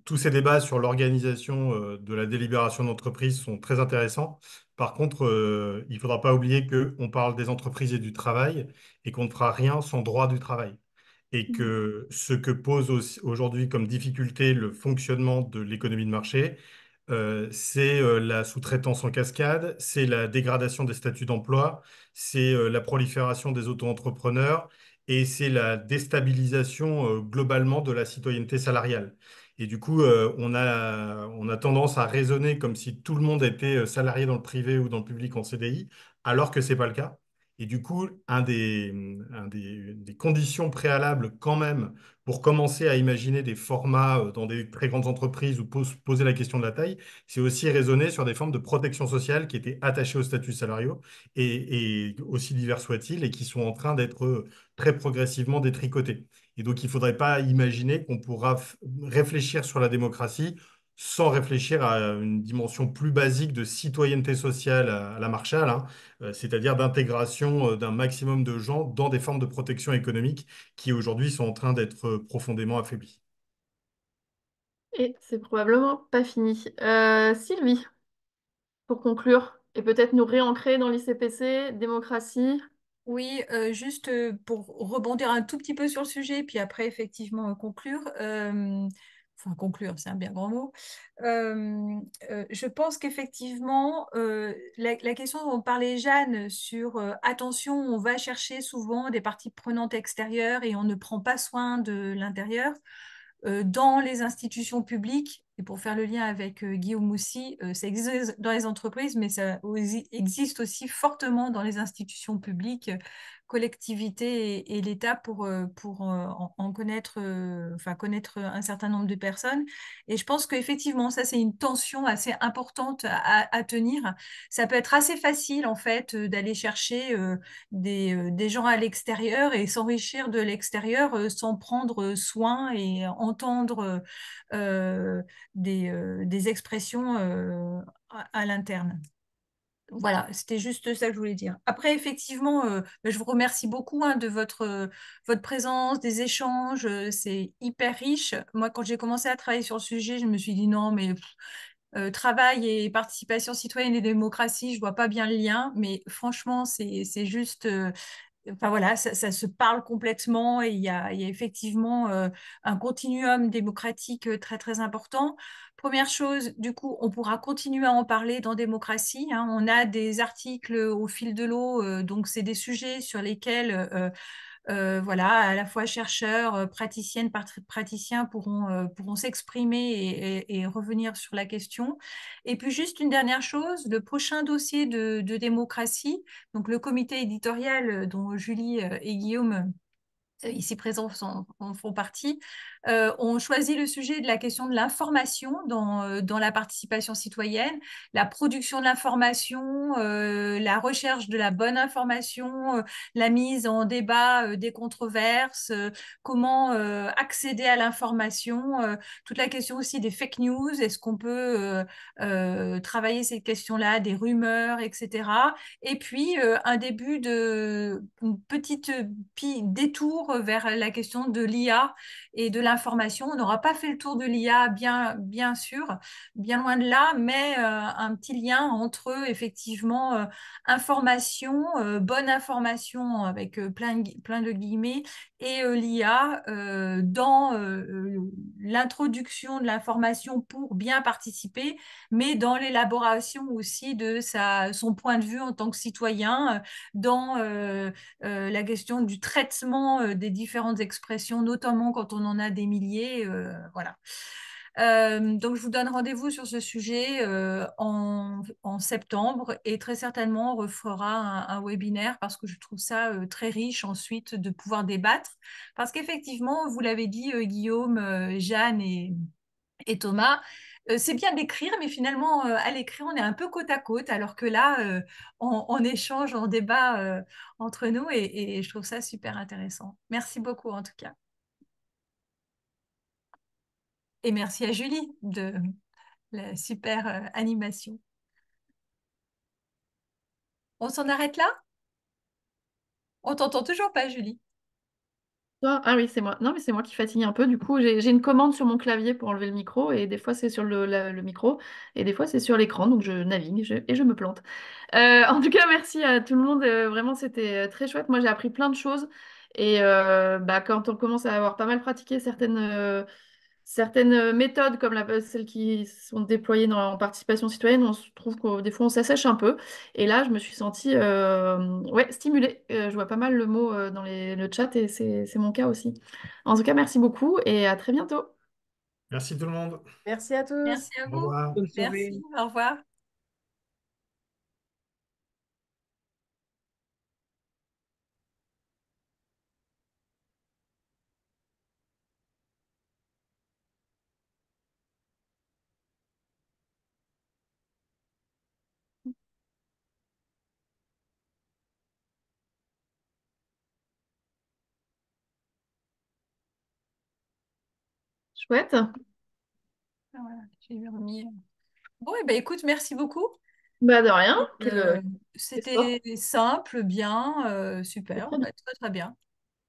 tous ces débats sur l'organisation de la délibération d'entreprise sont très intéressants. Par contre, il ne faudra pas oublier qu'on parle des entreprises et du travail et qu'on ne fera rien sans droit du travail. Et que ce que pose aujourd'hui comme difficulté le fonctionnement de l'économie de marché, c'est la sous-traitance en cascade, c'est la dégradation des statuts d'emploi, c'est la prolifération des auto-entrepreneurs et c'est la déstabilisation globalement de la citoyenneté salariale. Et du coup, on a tendance à raisonner comme si tout le monde était salarié dans le privé ou dans le public en CDI, alors que ce n'est pas le cas. Et du coup, des conditions préalables quand même pour commencer à imaginer des formats dans des très grandes entreprises ou poser la question de la taille, c'est aussi raisonner sur des formes de protection sociale qui étaient attachées aux statuts salariaux et aussi divers soient-ils et qui sont en train d'être très progressivement détricotées. Et donc, il ne faudrait pas imaginer qu'on pourra réfléchir sur la démocratie sans réfléchir à une dimension plus basique de citoyenneté sociale à la Marshall, hein, c'est-à-dire d'intégration d'un maximum de gens dans des formes de protection économique qui aujourd'hui sont en train d'être profondément affaiblies. Et c'est probablement pas fini. Sylvie, pour conclure, et peut-être nous réancrer dans l'ICPC, démocratie. Oui, juste pour rebondir un tout petit peu sur le sujet, puis après effectivement conclure. Enfin, conclure, c'est un bien grand mot. Je pense qu'effectivement, la question dont parlait Jeanne sur attention, on va chercher souvent des parties prenantes extérieures et on ne prend pas soin de l'intérieur. Dans les institutions publiques, et pour faire le lien avec Guillaume Moussy, ça existe dans les entreprises, mais ça existe aussi fortement dans les institutions publiques, collectivités et l'État pour en connaître, enfin, connaître un certain nombre de personnes. Et je pense qu'effectivement, ça, c'est une tension assez importante à tenir. Ça peut être assez facile, en fait, d'aller chercher des gens à l'extérieur et s'enrichir de l'extérieur sans prendre soin et entendre des expressions à l'interne. Voilà, c'était juste ça que je voulais dire. Après, effectivement, je vous remercie beaucoup hein, de votre présence, des échanges. C'est hyper riche. Moi, quand j'ai commencé à travailler sur le sujet, je me suis dit non, mais travail et participation citoyenne et démocratie, je vois pas bien le lien. Mais franchement, c'est juste enfin voilà, ça se parle complètement et il y a effectivement un continuum démocratique très très important. Première chose, du coup, on pourra continuer à en parler dans démocratie, hein. On a des articles au fil de l'eau, donc c'est des sujets sur lesquels voilà, à la fois chercheurs, praticiennes, praticiens pourront s'exprimer et revenir sur la question. Et puis juste une dernière chose, le prochain dossier de démocratie, donc le comité éditorial dont Julie et Guillaume ici présents en font partie, ont choisi le sujet de la question de l'information dans la participation citoyenne, la production de l'information, la recherche de la bonne information, la mise en débat des controverses, comment accéder à l'information, toute la question aussi des fake news, est-ce qu'on peut travailler ces questions-là, des rumeurs, etc. Et puis un début de une petite détour vers la question de l'IA et de l'information. On n'aura pas fait le tour de l'IA, bien sûr, bien loin de là, mais un petit lien entre effectivement information, bonne information avec plein de guillemets, et l'IA dans l'introduction de l'information pour bien participer, mais dans l'élaboration aussi de son point de vue en tant que citoyen, dans la question du traitement des différentes expressions, notamment quand on en a des milliers. Voilà. Donc, je vous donne rendez-vous sur ce sujet en septembre et très certainement, on refera un webinaire parce que je trouve ça très riche ensuite de pouvoir débattre. Parce qu'effectivement, vous l'avez dit, Guillaume, Jeanne et Thomas, c'est bien d'écrire, mais finalement, à l'écrit, on est un peu côte à côte, alors que là, on échange, on débat entre nous et je trouve ça super intéressant. Merci beaucoup en tout cas. Et merci à Julie de la super animation. On s'en arrête là? On t'entend toujours pas, Julie? Ah oui, c'est moi. Non, mais c'est moi qui fatigue un peu. Du coup, j'ai une commande sur mon clavier pour enlever le micro, et des fois c'est sur le micro, et des fois c'est sur l'écran, donc je navigue et je me plante. En tout cas, merci à tout le monde. Vraiment, c'était très chouette. Moi, j'ai appris plein de choses. Et bah, quand on commence à avoir pas mal pratiqué certaines méthodes, comme celles qui sont déployées en participation citoyenne, on se trouve que des fois on s'assèche un peu. Et là, je me suis sentie ouais, stimulée. Je vois pas mal le mot dans le chat, et c'est mon cas aussi. En tout cas, merci beaucoup et à très bientôt. Merci tout le monde. Merci à tous. Merci à Au vous. revoir. Bonne Merci. soirée. Au revoir. Chouette. Ah, voilà, j'ai remis. Bon, et ben écoute, merci beaucoup. Bah de rien. Euh, Quel sport. C'était simple, bien, C'est super, très bien. bah, très très bien.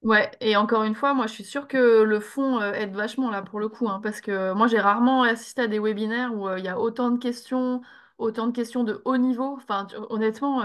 Ouais, et encore une fois, moi je suis sûre que le fond aide vachement là pour le coup, hein, parce que moi j'ai rarement assisté à des webinaires où il y a autant de questions de haut niveau. Enfin, honnêtement,